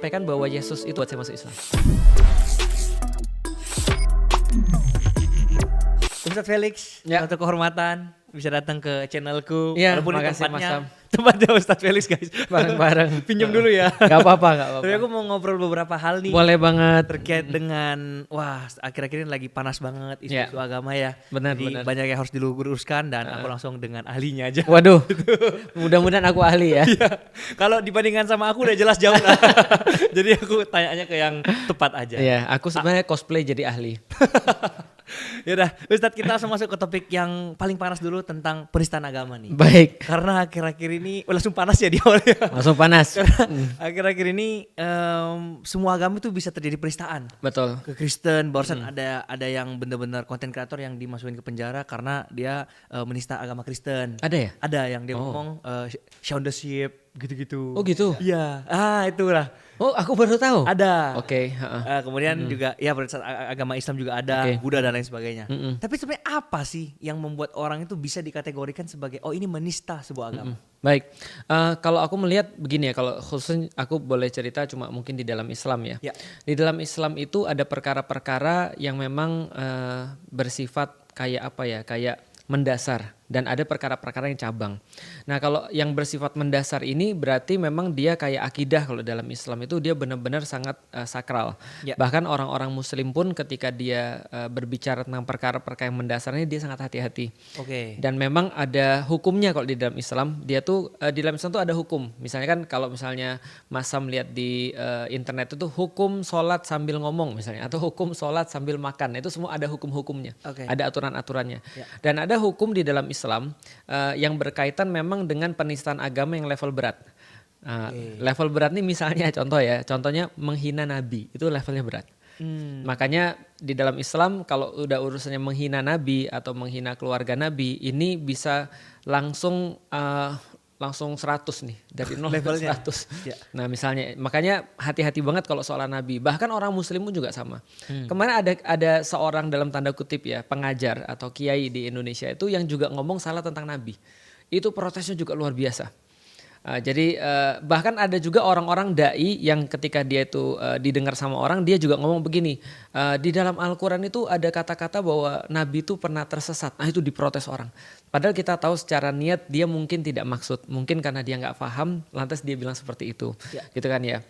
Sampaikan bahwa Yesus itu buat saya masuk Islam. Ustadz Felix, Ya. suatu kehormatan bisa datang ke channelku. Ya, Walaupun ini makasih, Mas Sam. tempatnya Ustadz Felix guys. Bareng-bareng. Pinjam dulu ya. Gak apa-apa. Tapi aku mau ngobrol beberapa hal nih. Boleh banget. Terkait dengan, akhir-akhir ini lagi panas banget isu-isu agama ya. Benar, Jadi benar. banyak yang harus diluruskan dan aku langsung dengan ahlinya aja. Waduh, mudah-mudahan aku ahli ya. Iya. Kalau dibandingkan sama aku udah jelas jauh lah. Jadi aku tanyanya ke yang tepat aja. Iya, aku sebenarnya cosplay jadi ahli. Yaudah, Ustadz kita langsung masuk ke topik yang paling panas dulu tentang penistaan agama nih. Baik, Karena akhir-akhir ini langsung panas ya di awalnya. langsung panas. Akhir-akhir ini semua agama itu bisa terjadi penistaan. Betul. Ke Kristen, barusan ada yang benar-benar konten kreator yang dimasukin ke penjara karena dia menista agama Kristen. Ada ya? Ada yang dia ngomong Shaun the Sheep gitu-gitu. Oh gitu. Iya, itulah. Oh, aku baru tahu. Ada. Oke, Kemudian juga ya agama Islam juga ada, Oke. Buddha dan lain sebagainya. Mm-mm. Tapi sebenarnya apa sih yang membuat orang itu bisa dikategorikan sebagai ini menista sebuah agama? Baik, kalau aku melihat begini ya, kalau khususnya aku boleh cerita cuma mungkin di dalam Islam ya. Ya. Di dalam Islam itu ada perkara-perkara yang memang bersifat kayak apa ya, kayak mendasar. Dan ada perkara-perkara yang cabang. Nah kalau yang bersifat mendasar ini berarti memang dia kayak akidah. Kalau dalam Islam itu dia benar-benar sangat sakral. Ya. Bahkan orang-orang muslim pun ketika dia berbicara tentang perkara-perkara yang mendasar ini dia sangat hati-hati. Oke. Dan memang ada hukumnya kalau di dalam Islam. Dia tuh di dalam Islam tuh ada hukum. Misalnya kan kalau misalnya Mas Sam lihat di internet itu hukum sholat sambil ngomong misalnya, atau hukum sholat sambil makan. Itu semua ada hukum-hukumnya. Oke. Ada aturan-aturannya. Ya. Dan ada hukum di dalam Islam yang berkaitan memang dengan penistaan agama yang level berat. Level berat nih misalnya contohnya menghina Nabi itu levelnya berat. Makanya di dalam Islam kalau udah urusannya menghina Nabi atau menghina keluarga Nabi ini bisa langsung 100 nih dari 0 ke Levelnya. 100. Ya. Nah misalnya makanya hati-hati banget kalau soal Nabi. Bahkan orang Muslim pun juga sama. Kemarin ada seorang dalam tanda kutip ya pengajar atau kiai di Indonesia itu yang juga ngomong salah tentang Nabi. Itu protesnya juga luar biasa. Jadi bahkan ada juga orang-orang dai yang ketika dia itu didengar sama orang dia juga ngomong begini, di dalam Al-Quran itu ada kata-kata bahwa Nabi itu pernah tersesat. Nah itu diprotes orang. Padahal kita tahu secara niat dia mungkin tidak maksud, mungkin karena dia nggak paham, lantas dia bilang seperti itu, gitu kan ya.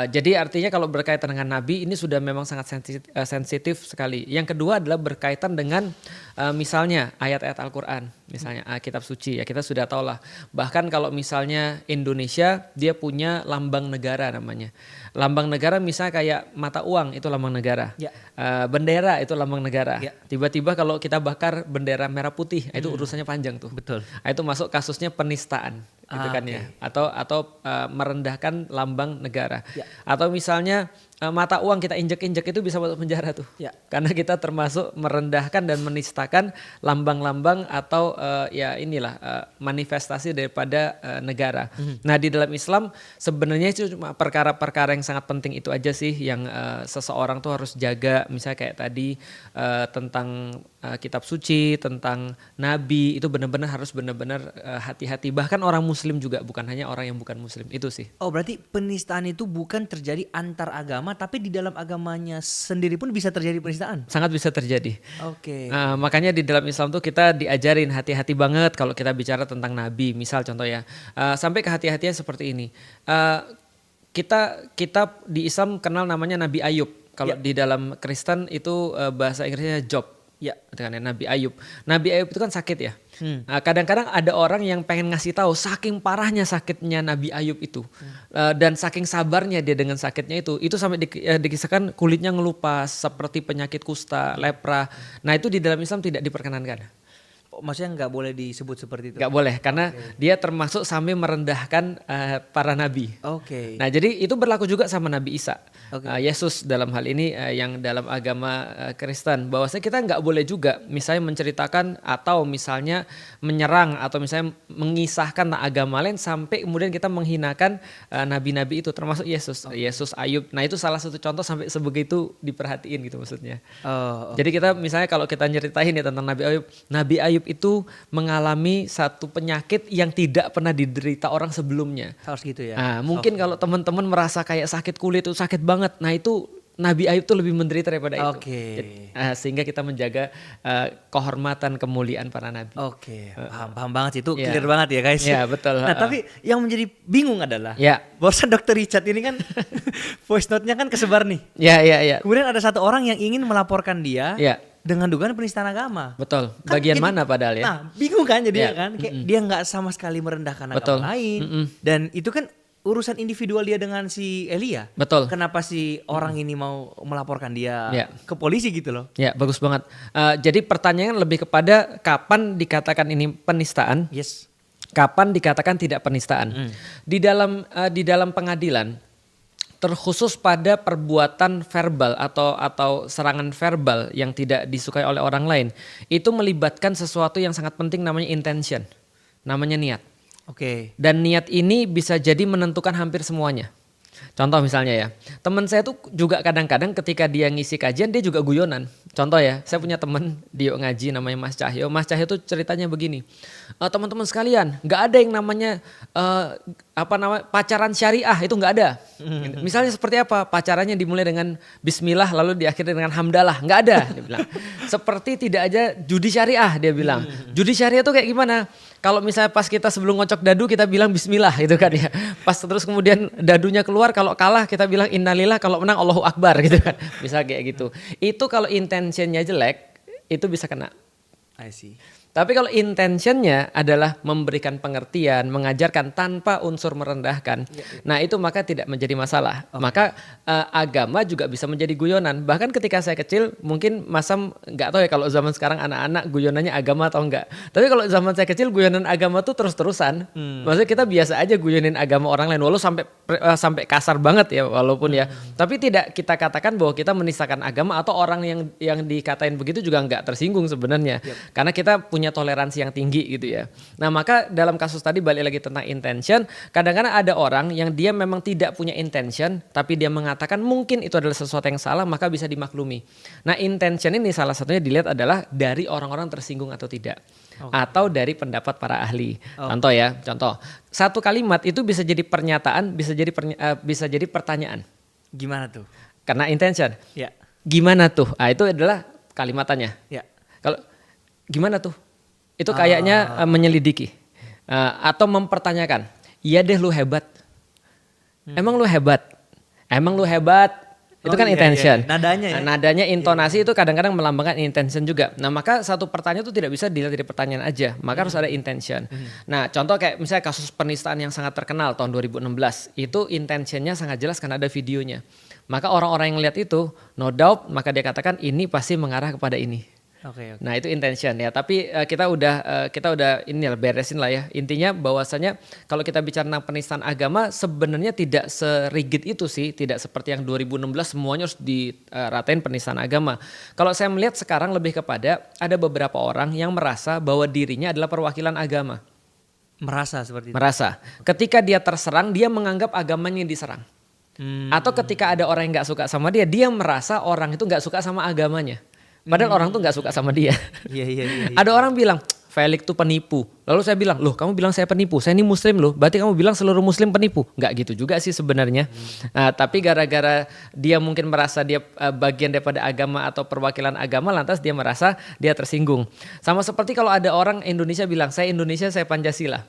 Jadi artinya kalau berkaitan dengan Nabi ini sudah memang sangat sensitif sekali. Yang kedua adalah berkaitan dengan misalnya ayat-ayat Al-Quran, misalnya kitab suci ya kita sudah tahu lah. Bahkan kalau misalnya Indonesia dia punya lambang negara namanya. Lambang negara misalnya kayak mata uang itu lambang negara. Ya. Bendera itu lambang negara. Ya. Tiba-tiba kalau kita bakar bendera merah putih itu urusannya panjang tuh. Betul. Nah, itu masuk kasusnya penistaan gitu kan ya. Atau merendahkan lambang negara. Ya. Atau misalnya mata uang kita injek-injek itu bisa masuk penjara tuh. Ya. Karena kita termasuk merendahkan dan menistakan lambang-lambang atau manifestasi daripada negara. Nah, di dalam Islam sebenarnya itu cuma perkara-perkara yang sangat penting itu aja sih yang seseorang tuh harus jaga. Misalnya kayak tadi tentang kitab suci, tentang nabi itu benar-benar harus benar-benar hati-hati. Bahkan orang muslim juga bukan hanya orang yang bukan muslim. Itu sih. Oh berarti penistaan itu bukan terjadi antar agama tapi di dalam agamanya sendiri pun bisa terjadi penistaan? Sangat bisa terjadi. Oke. Makanya di dalam Islam tuh kita diajarin hati-hati banget kalau kita bicara tentang nabi. Misal contoh ya, sampai kehati-hatian seperti ini. Kita di Islam kenal namanya Nabi Ayub. Kalau di dalam Kristen itu bahasa Inggrisnya Job. Ya, dengan Nabi Ayub. Nabi Ayub itu kan sakit ya. Kadang-kadang ada orang yang pengen ngasih tahu saking parahnya sakitnya Nabi Ayub itu dan saking sabarnya dia dengan sakitnya itu sampai dikisahkan kulitnya ngelupas seperti penyakit kusta, lepra. Nah itu di dalam Islam tidak diperkenankan. Maksudnya nggak boleh disebut seperti itu? Nggak boleh karena dia termasuk sampai merendahkan para nabi. Oke. Nah jadi itu berlaku juga sama Nabi Isa. Oke. Yesus dalam hal ini yang dalam agama Kristen bahwasanya kita nggak boleh juga misalnya menceritakan atau misalnya menyerang atau misalnya mengisahkan tentang agama lain sampai kemudian kita menghinakan nabi-nabi itu termasuk Yesus. Yesus, Ayub. Nah itu salah satu contoh sampai sebegitu diperhatiin gitu maksudnya. Oh, Jadi kita misalnya kalau kita nyeritain ya tentang Nabi Ayub itu mengalami satu penyakit yang tidak pernah diderita orang sebelumnya. Harus gitu ya. Nah, mungkin kalau teman-teman merasa kayak sakit kulit itu sakit banget, nah itu Nabi Ayub tuh lebih menderita daripada itu. Oke. Sehingga kita menjaga kehormatan, kemuliaan para nabi. Oke, paham banget sih, itu Iya. clear banget ya guys. Iya, betul. Nah tapi yang menjadi bingung adalah, Ya, bahwa Dr. Richard ini kan voice note-nya kan kesebar nih. ya. Kemudian ada satu orang yang ingin melaporkan dia Ya, dengan dugaan penistaan agama. betul. Kan Bagian jadi- mana padahal ya? Nah bingung kan jadinya Ya, kan, kayak dia nggak sama sekali merendahkan Betul. agama lain. Dan itu kan urusan individual dia dengan si Elia. Betul. Kenapa si orang ini mau melaporkan dia Ya. ke polisi gitu loh? Ya, bagus banget. Jadi pertanyaan lebih kepada kapan dikatakan ini penistaan, Yes. kapan dikatakan tidak penistaan. Di dalam pengadilan terkhusus pada perbuatan verbal atau serangan verbal yang tidak disukai oleh orang lain, itu melibatkan sesuatu yang sangat penting namanya intention, namanya niat. Oke. Dan niat ini bisa jadi menentukan hampir semuanya. Contoh misalnya ya, teman saya tuh juga kadang-kadang ketika dia ngisi kajian dia juga guyonan. Contoh ya, saya punya teman Dio ngaji namanya Mas Cahyo. Mas Cahyo tuh ceritanya begini, teman-teman sekalian, nggak ada yang namanya pacaran syariah, itu nggak ada. Misalnya seperti apa? Pacarannya dimulai dengan Bismillah lalu diakhiri dengan Hamdalah, nggak ada. Dia bilang. Seperti tidak aja judi syariah, dia bilang. Judi syariah tuh kayak gimana? Kalau misalnya pas kita sebelum ngocok dadu kita bilang bismillah gitu kan ya. Pas terus kemudian dadunya keluar, kalau kalah kita bilang innalillah, kalau menang Allahu Akbar gitu kan. Bisa kayak gitu. Itu kalau intentionnya jelek itu bisa kena. I see. Tapi kalau intentionnya adalah memberikan pengertian, mengajarkan tanpa unsur merendahkan, nah itu maka tidak menjadi masalah. Maka agama juga bisa menjadi guyonan. Bahkan ketika saya kecil, mungkin Mas Sam nggak tahu ya kalau zaman sekarang anak-anak guyonannya agama atau enggak. Tapi kalau zaman saya kecil guyonan agama tuh terus-terusan. Maksudnya kita biasa aja guyonin agama orang lain, walau sampai kasar banget ya, walaupun ya. Tapi tidak kita katakan bahwa kita menistakan agama atau orang yang dikatain begitu juga nggak tersinggung sebenarnya. Karena kita punya toleransi yang tinggi gitu ya. Nah maka dalam kasus tadi balik lagi tentang intention, kadang-kadang ada orang yang dia memang tidak punya intention, tapi dia mengatakan mungkin itu adalah sesuatu yang salah, maka bisa dimaklumi. Nah intention ini salah satunya dilihat adalah dari orang-orang tersinggung atau tidak. Atau dari pendapat para ahli. Contoh, satu kalimat itu bisa jadi pernyataan, bisa jadi pertanyaan. Gimana tuh? Karena intention. Ya. Gimana tuh? Itu adalah kalimatannya. Ya. Kalau gimana tuh? Itu kayaknya menyelidiki atau mempertanyakan. Iya deh lu hebat. Emang lu hebat? Emang lu hebat? Itu kan intention. Iya. Nadanya ya. Nadanya, intonasi itu kadang-kadang melambangkan intention juga. Nah maka satu pertanyaan itu tidak bisa dilihat dari pertanyaan aja. Maka harus ada intention. Nah contoh kayak misalnya kasus penistaan yang sangat terkenal tahun 2016. Itu intentionnya sangat jelas karena ada videonya. Maka orang-orang yang lihat itu no doubt maka dia katakan ini pasti mengarah kepada ini. Oke. Nah itu intention ya, tapi kita udah ini lah beresin lah ya. Intinya bahwasanya kalau kita bicara tentang penistaan agama sebenarnya tidak serigid itu sih, tidak seperti yang 2016 semuanya harus diratain penistaan agama. Kalau saya melihat sekarang lebih kepada ada beberapa orang yang merasa bahwa dirinya adalah perwakilan agama. Merasa seperti itu. Merasa. Ketika dia terserang, dia menganggap agamanya yang diserang. Atau ketika ada orang yang nggak suka sama dia, dia merasa orang itu nggak suka sama agamanya. Padahal orang tuh nggak suka sama dia. Iya. Ada orang bilang Felix tuh penipu. Lalu saya bilang, loh kamu bilang saya penipu, saya ini muslim loh. Berarti kamu bilang seluruh muslim penipu. Nggak gitu juga sih sebenarnya. Nah, tapi gara-gara dia mungkin merasa dia bagian daripada agama atau perwakilan agama, lantas dia merasa dia tersinggung. Sama seperti kalau ada orang Indonesia bilang, saya Indonesia, saya Pancasila.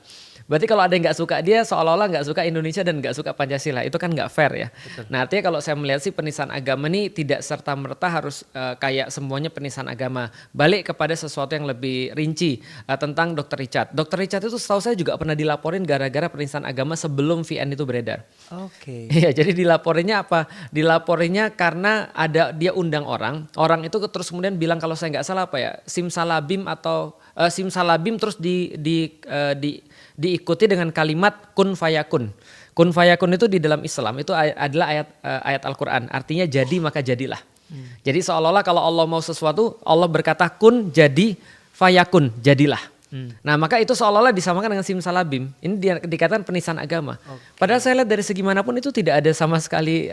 Berarti kalau ada yang nggak suka dia seolah-olah nggak suka Indonesia dan nggak suka Pancasila, itu kan nggak fair ya. Betul. Nah artinya kalau saya melihat sih penistaan agama ini tidak serta-merta harus kayak semuanya penistaan agama. Balik kepada sesuatu yang lebih rinci tentang Dr. Richard. Dr. Richard itu setahu saya juga pernah dilaporin gara-gara penistaan agama sebelum VN itu beredar. Oke. Iya, jadi dilaporinnya apa? Dilaporinnya karena dia undang orang itu terus kemudian bilang kalau saya nggak salah apa ya, simsalabim atau simsalabim terus diikuti dengan kalimat kun fayakun. Kun fayakun itu di dalam Islam itu adalah ayat Al-Quran. Artinya jadi maka jadilah. Jadi seolah-olah kalau Allah mau sesuatu, Allah berkata kun jadi fayakun, jadilah. Nah maka itu seolah-olah disamakan dengan simsalabim. Ini dikatakan penistaan agama. Padahal saya lihat dari segi manapun itu tidak ada sama sekali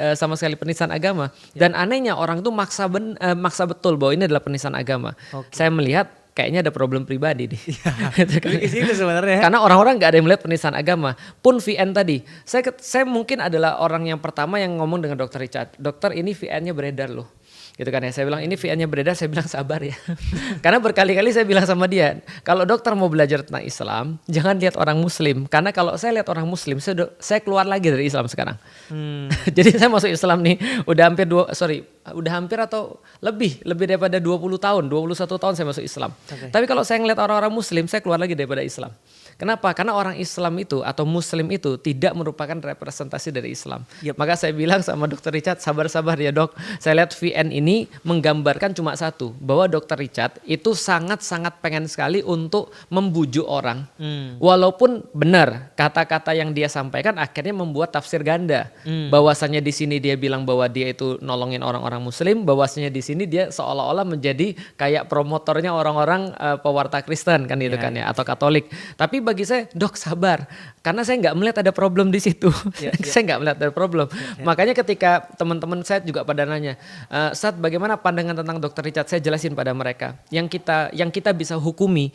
penistaan agama. Dan anehnya orang itu maksa betul bahwa ini adalah penistaan agama. Saya melihat kayaknya ada problem pribadi nih. Gitu kan. Lebih ke situ sebenarnya. Karena orang-orang nggak ada yang melihat penistaan agama. Pun VN tadi, saya mungkin adalah orang yang pertama yang ngomong dengan Dokter Richard, dokter ini VN-nya beredar loh. Gitu kan ya, saya bilang ini VN-nya beredar, saya bilang sabar ya. Karena berkali-kali saya bilang sama dia, kalau dokter mau belajar tentang Islam, jangan lihat orang Muslim. Karena kalau saya lihat orang Muslim, saya keluar lagi dari Islam sekarang. Jadi saya masuk Islam nih, udah hampir atau lebih daripada 20 tahun, 21 tahun saya masuk Islam. Okay. Tapi kalau saya ngeliat orang-orang Muslim, saya keluar lagi daripada Islam. Kenapa? Karena orang Islam itu atau Muslim itu tidak merupakan representasi dari Islam. Yep. Maka saya bilang sama Dokter Richard, sabar-sabar ya dok. Saya lihat VN ini menggambarkan cuma satu, bahwa Dokter Richard itu sangat-sangat pengen sekali untuk membujuk orang. Walaupun benar kata-kata yang dia sampaikan akhirnya membuat tafsir ganda. Bahwasanya di sini dia bilang bahwa dia itu nolongin orang-orang Muslim, bahwasanya di sini dia seolah-olah menjadi kayak promotornya orang-orang pewarta Kristen kan gitu kan ya, atau Katolik. Tapi bagi saya, dok sabar, karena saya nggak melihat ada problem di situ. Saya nggak melihat ada problem. Makanya ketika teman-teman saya juga pada nanya, Ustadz bagaimana pandangan tentang Dokter Richard? Saya jelasin pada mereka. Yang kita bisa hukumi,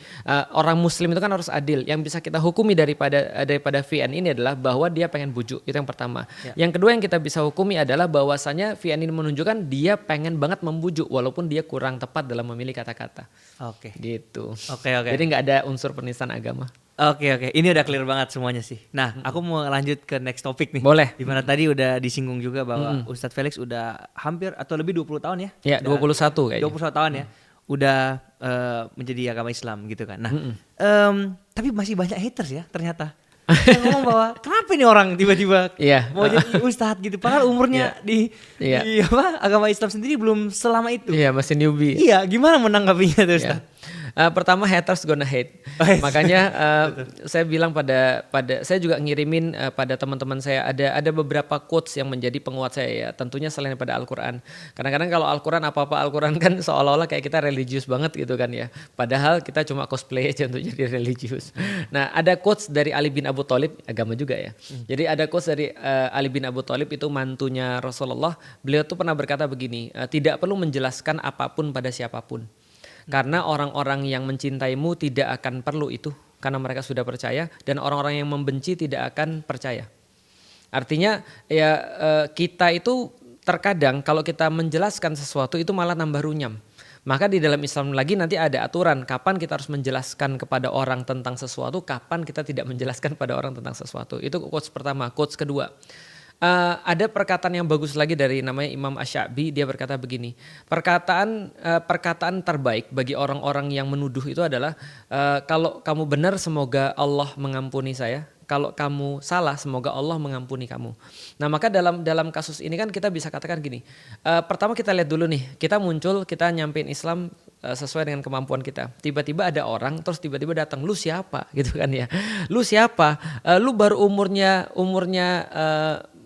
orang Muslim itu kan harus adil. Yang bisa kita hukumi daripada VN ini adalah bahwa dia pengen bujuk. Itu yang pertama. Yang kedua yang kita bisa hukumi adalah bahwasanya VN ini menunjukkan dia pengen banget membujuk walaupun dia kurang tepat dalam memilih kata-kata. Oke. Gitu. Oke. Jadi nggak ada unsur penistaan agama. Oke. Ini udah clear banget semuanya sih. Nah, aku mau lanjut ke next topik nih. Boleh. Dimana tadi udah disinggung juga bahwa Ustadz Felix udah hampir atau lebih 20 tahun ya? Ya, 21 kayaknya. 21 tahun ya. Udah menjadi agama Islam gitu kan. Nah, tapi masih banyak haters ya ternyata. Yang ngomong bahwa kenapa ini orang tiba-tiba mau jadi ustadz gitu. Padahal umurnya di agama Islam sendiri belum selama itu. Iya, masih newbie. Iya, gimana menanggapinya tuh Ustadz? Pertama haters gonna hate. Makanya saya bilang pada saya juga ngirimin pada teman-teman saya ada beberapa quotes yang menjadi penguat saya ya. Tentunya selain pada Al-Qur'an. Kadang-kadang kalau Al-Qur'an apa-apa Al-Qur'an kan seolah-olah kayak kita religius banget gitu kan ya. Padahal kita cuma cosplay aja untuk jadi religius. Nah, ada quotes dari Ali bin Abu Thalib, agama juga ya. Jadi ada quotes dari Ali bin Abu Thalib, itu mantunya Rasulullah. Beliau tuh pernah berkata begini, tidak perlu menjelaskan apapun pada siapapun. Karena orang-orang yang mencintaimu tidak akan perlu itu, karena mereka sudah percaya, dan orang-orang yang membenci tidak akan percaya. Artinya ya kita itu terkadang kalau kita menjelaskan sesuatu itu malah nambah runyam. Maka di dalam Islam lagi nanti ada aturan kapan kita harus menjelaskan kepada orang tentang sesuatu, kapan kita tidak menjelaskan pada orang tentang sesuatu. Itu quotes pertama. Quotes kedua. Ada perkataan yang bagus lagi dari namanya Imam Asy-Sya'bi. Dia berkata begini, perkataan terbaik bagi orang-orang yang menuduh itu adalah kalau kamu benar semoga Allah mengampuni saya, kalau kamu salah semoga Allah mengampuni kamu. Nah, maka dalam kasus ini kan kita bisa katakan gini, pertama kita lihat dulu nih, kita nyampein Islam sesuai dengan kemampuan kita. Tiba-tiba ada orang terus tiba-tiba datang, lu siapa gitu kan ya, lu siapa, lu baru umurnya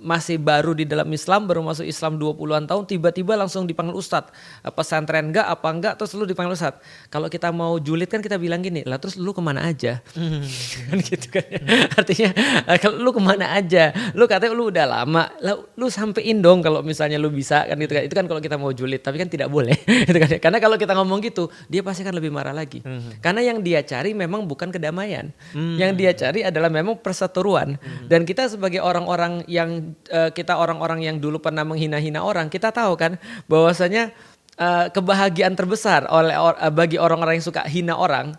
masih baru di dalam Islam, baru masuk Islam 20-an tahun, tiba-tiba langsung dipanggil ustadz. Pesantren enggak, apa enggak, terus lu dipanggil ustadz. Kalau kita mau julid kan kita bilang gini, lah terus lu kemana aja? Kan gitu kan ya. Artinya kalau lu kemana aja? Lu katanya lu udah lama, lu sampein dong kalau misalnya lu bisa kan gitu kan. Itu kan kalau kita mau julid, tapi kan tidak boleh. Gitu kan ya. Karena kalau kita ngomong gitu, dia pasti akan lebih marah lagi. Karena yang dia cari memang bukan kedamaian. Yang dia cari adalah memang perseteruan. Dan kita sebagai orang-orang yang orang-orang yang dulu pernah menghina-hina orang, kita tahu kan bahwasanya kebahagiaan terbesar bagi orang-orang yang suka hina orang,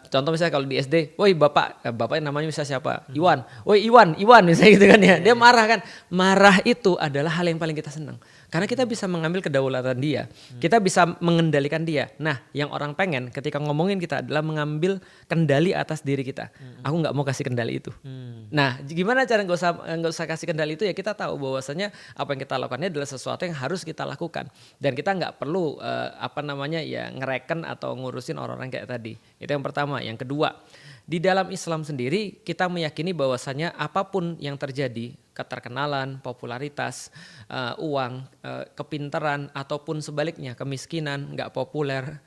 contoh misalnya kalau di SD, woi bapaknya namanya misalnya siapa, Iwan, woi Iwan misalnya gitu kan ya, dia marah kan, marah itu adalah hal yang paling kita senang. Karena kita bisa mengambil kedaulatan dia, kita bisa mengendalikan dia. Nah, yang orang pengen ketika ngomongin kita adalah mengambil kendali atas diri kita. Aku nggak mau kasih kendali itu. Nah, gimana cara nggak usah kasih kendali itu ya, kita tahu bahwasanya apa yang kita lakukannya adalah sesuatu yang harus kita lakukan, dan kita nggak perlu ngereken atau ngurusin orang-orang kayak tadi. Itu yang pertama. Yang kedua, di dalam Islam sendiri kita meyakini bahwasanya apapun yang terjadi, keterkenalan, popularitas, uang, kepintaran, ataupun sebaliknya kemiskinan, nggak populer,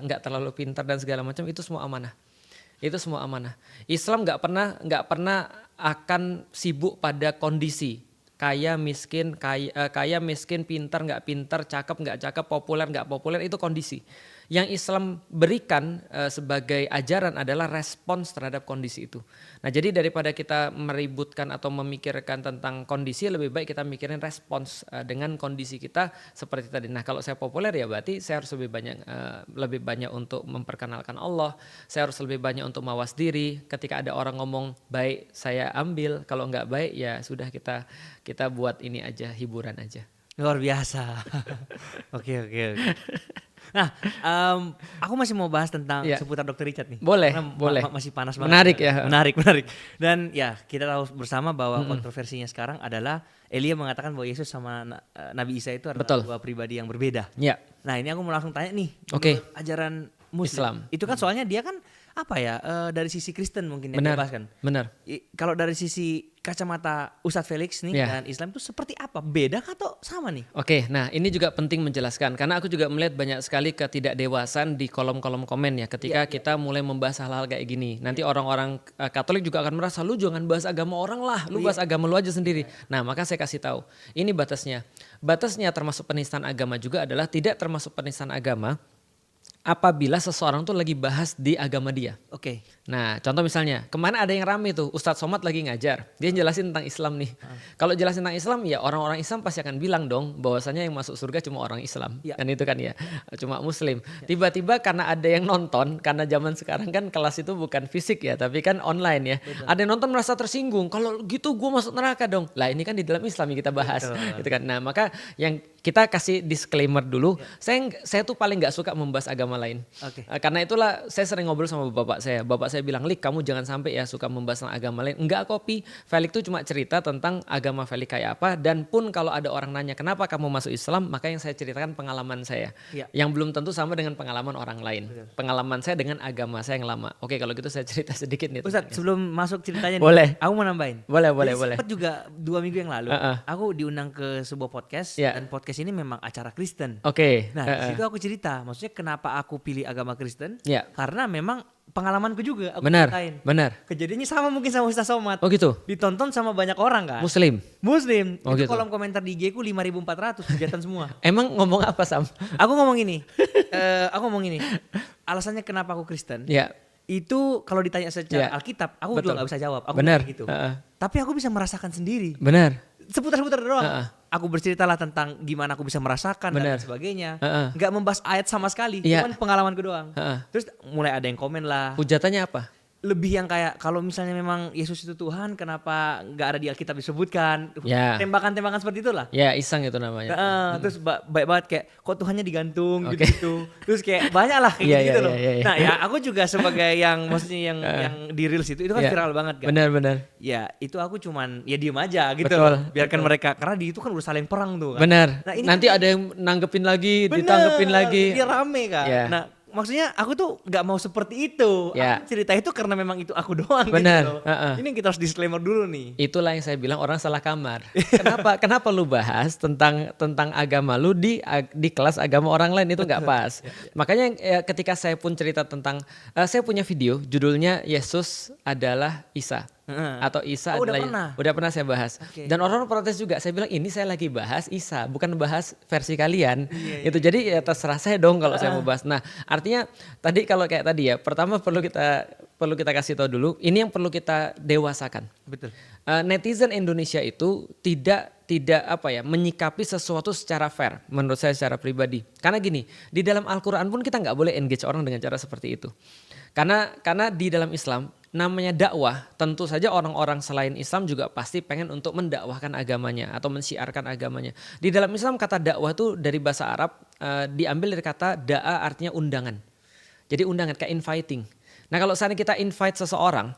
nggak terlalu pintar dan segala macam, itu semua amanah. Itu semua amanah. Islam nggak pernah akan sibuk pada kondisi kaya miskin, pintar nggak pintar, cakep nggak cakep, populer nggak populer, itu kondisi. Yang Islam berikan sebagai ajaran adalah respons terhadap kondisi itu. Nah jadi daripada kita meributkan atau memikirkan tentang kondisi, lebih baik kita mikirin respons dengan kondisi kita seperti tadi. Nah kalau saya populer ya berarti saya harus lebih banyak untuk memperkenalkan Allah, saya harus lebih banyak untuk mawas diri. Ketika ada orang ngomong baik saya ambil, kalau nggak baik ya sudah kita buat ini aja, hiburan aja. Luar biasa. Oke. Nah, aku masih mau bahas tentang seputar Dr. Richard nih. Boleh. Masih panas banget. Menarik ya. Menarik. Dan ya kita tahu bersama bahwa kontroversinya sekarang adalah Elia mengatakan bahwa Yesus sama Nabi Isa itu adalah dua pribadi yang berbeda. Ya. Nah ini aku mau langsung tanya nih. Ajaran Muslim. Islam. Itu kan soalnya dia kan dari sisi Kristen mungkin yang dibahas kan. Benar. Kalau dari sisi kacamata Ustadz Felix nih dan Islam itu seperti apa? Beda atau sama nih? Oke, nah ini juga penting menjelaskan karena aku juga melihat banyak sekali ketidakdewasan di kolom-kolom komen ya ketika kita mulai membahas hal-hal kayak gini. Nanti orang-orang Katolik juga akan merasa lu jangan bahas agama orang lah, lu bahas agama lu aja sendiri. Nah maka saya kasih tahu, ini batasnya. Batasnya termasuk penistaan agama juga adalah tidak termasuk penistaan agama apabila seseorang tuh lagi bahas di agama dia. Oke. Nah contoh misalnya kemarin ada yang rame tuh Ustadz Somad lagi ngajar. Dia jelasin tentang Islam nih. Kalau jelasin tentang Islam ya orang-orang Islam pasti akan bilang dong bahwasanya yang masuk surga cuma orang Islam. Kan itu kan ya. Cuma Muslim. Tiba-tiba karena ada yang nonton. Karena zaman sekarang kan kelas itu bukan fisik ya. Tapi kan online ya. Betul. Ada yang nonton merasa tersinggung. Kalau gitu gue masuk neraka dong. Lah ini kan di dalam Islam yang kita bahas. Gitu kan. Nah maka yang kita kasih disclaimer dulu. Saya tuh paling gak suka membahas agama lain. Karena itulah saya sering ngobrol sama bapak saya. Bapak saya bilang, Lik kamu jangan sampai ya suka membahas tentang agama lain. Enggak kopi, Felix tuh cuma cerita tentang agama Felix kayak apa. Dan pun kalau ada orang nanya kenapa kamu masuk Islam, maka yang saya ceritakan pengalaman saya. Yang belum tentu sama dengan pengalaman orang lain. Pengalaman saya dengan agama saya yang lama. Oke kalau gitu saya cerita sedikit nih. Ustadz sebelum masuk ceritanya boleh. Aku mau nambahin. Boleh. Sempat juga 2 minggu yang lalu aku diundang ke sebuah podcast. Dan podcast ini memang acara Kristen. Nah disitu aku cerita, maksudnya kenapa aku pilih agama Kristen. Karena memang pengalamanku juga aku ceritain. Benar. Kejadiannya sama mungkin sama Ustaz Somad. Oh gitu. Ditonton sama banyak orang kan. Muslim. Itu gitu. Kolom komentar di IG ku 5.400 hujatan semua. Emang ngomong apa Sam? Aku ngomong ini. Alasannya kenapa aku Kristen. Itu kalau ditanya secara Alkitab, aku juga gak bisa jawab. Aku benar gitu. Tapi aku bisa merasakan sendiri. Benar. Seputar-seputar doang. Aku berceritalah tentang gimana aku bisa merasakan dan sebagainya. Gak membahas ayat sama sekali, cuman pengalamanku doang. Terus mulai ada yang komen lah. Hujatannya apa? Lebih yang kayak kalau misalnya memang Yesus itu Tuhan, kenapa nggak ada di Alkitab disebutkan? Tembakan-tembakan seperti itulah. Ya iseng itu namanya. Terus baik banget kayak kok Tuhannya digantung gitu. Terus kayak banyak lah kayak gitu loh. Nah ya aku juga sebagai yang maksudnya yang di reels itu kan viral banget kan. Benar. Ya itu aku cuman ya diem aja gitu. Betul. Biarkan mereka karena di itu kan udah saling perang tuh kan. Benar. Nah, nanti ada yang nanggepin lagi, ditanggepin lagi. Dia rame kan. Nah maksudnya aku tuh gak mau seperti itu. Aku cerita itu karena memang itu aku doang. Benar. Gitu. Ini kita harus disclaimer dulu nih. Itulah yang saya bilang orang salah kamar. Kenapa lu bahas tentang agama lu di kelas agama orang lain, itu gak pas. Makanya ketika saya pun cerita tentang saya punya video judulnya Yesus adalah Isa. Atau Isa adalah udah pernah saya bahas. Dan orang protes juga. Saya bilang ini saya lagi bahas Isa, bukan bahas versi kalian. Itu jadi ya terserah saya dong kalau saya mau bahas. Nah, artinya tadi kalau kayak tadi ya, pertama perlu kita kasih tahu dulu, ini yang perlu kita dewasakan. Betul. Netizen Indonesia itu tidak menyikapi sesuatu secara fair menurut saya secara pribadi. Karena gini, di dalam Al-Qur'an pun kita nggak boleh engage orang dengan cara seperti itu. Karena di dalam Islam namanya dakwah, tentu saja orang-orang selain Islam juga pasti pengen untuk mendakwahkan agamanya atau mensyiarkan agamanya. Di dalam Islam kata dakwah itu dari bahasa Arab diambil dari kata da'a, artinya undangan. Jadi undangan kayak inviting. Nah kalau saat kita invite seseorang,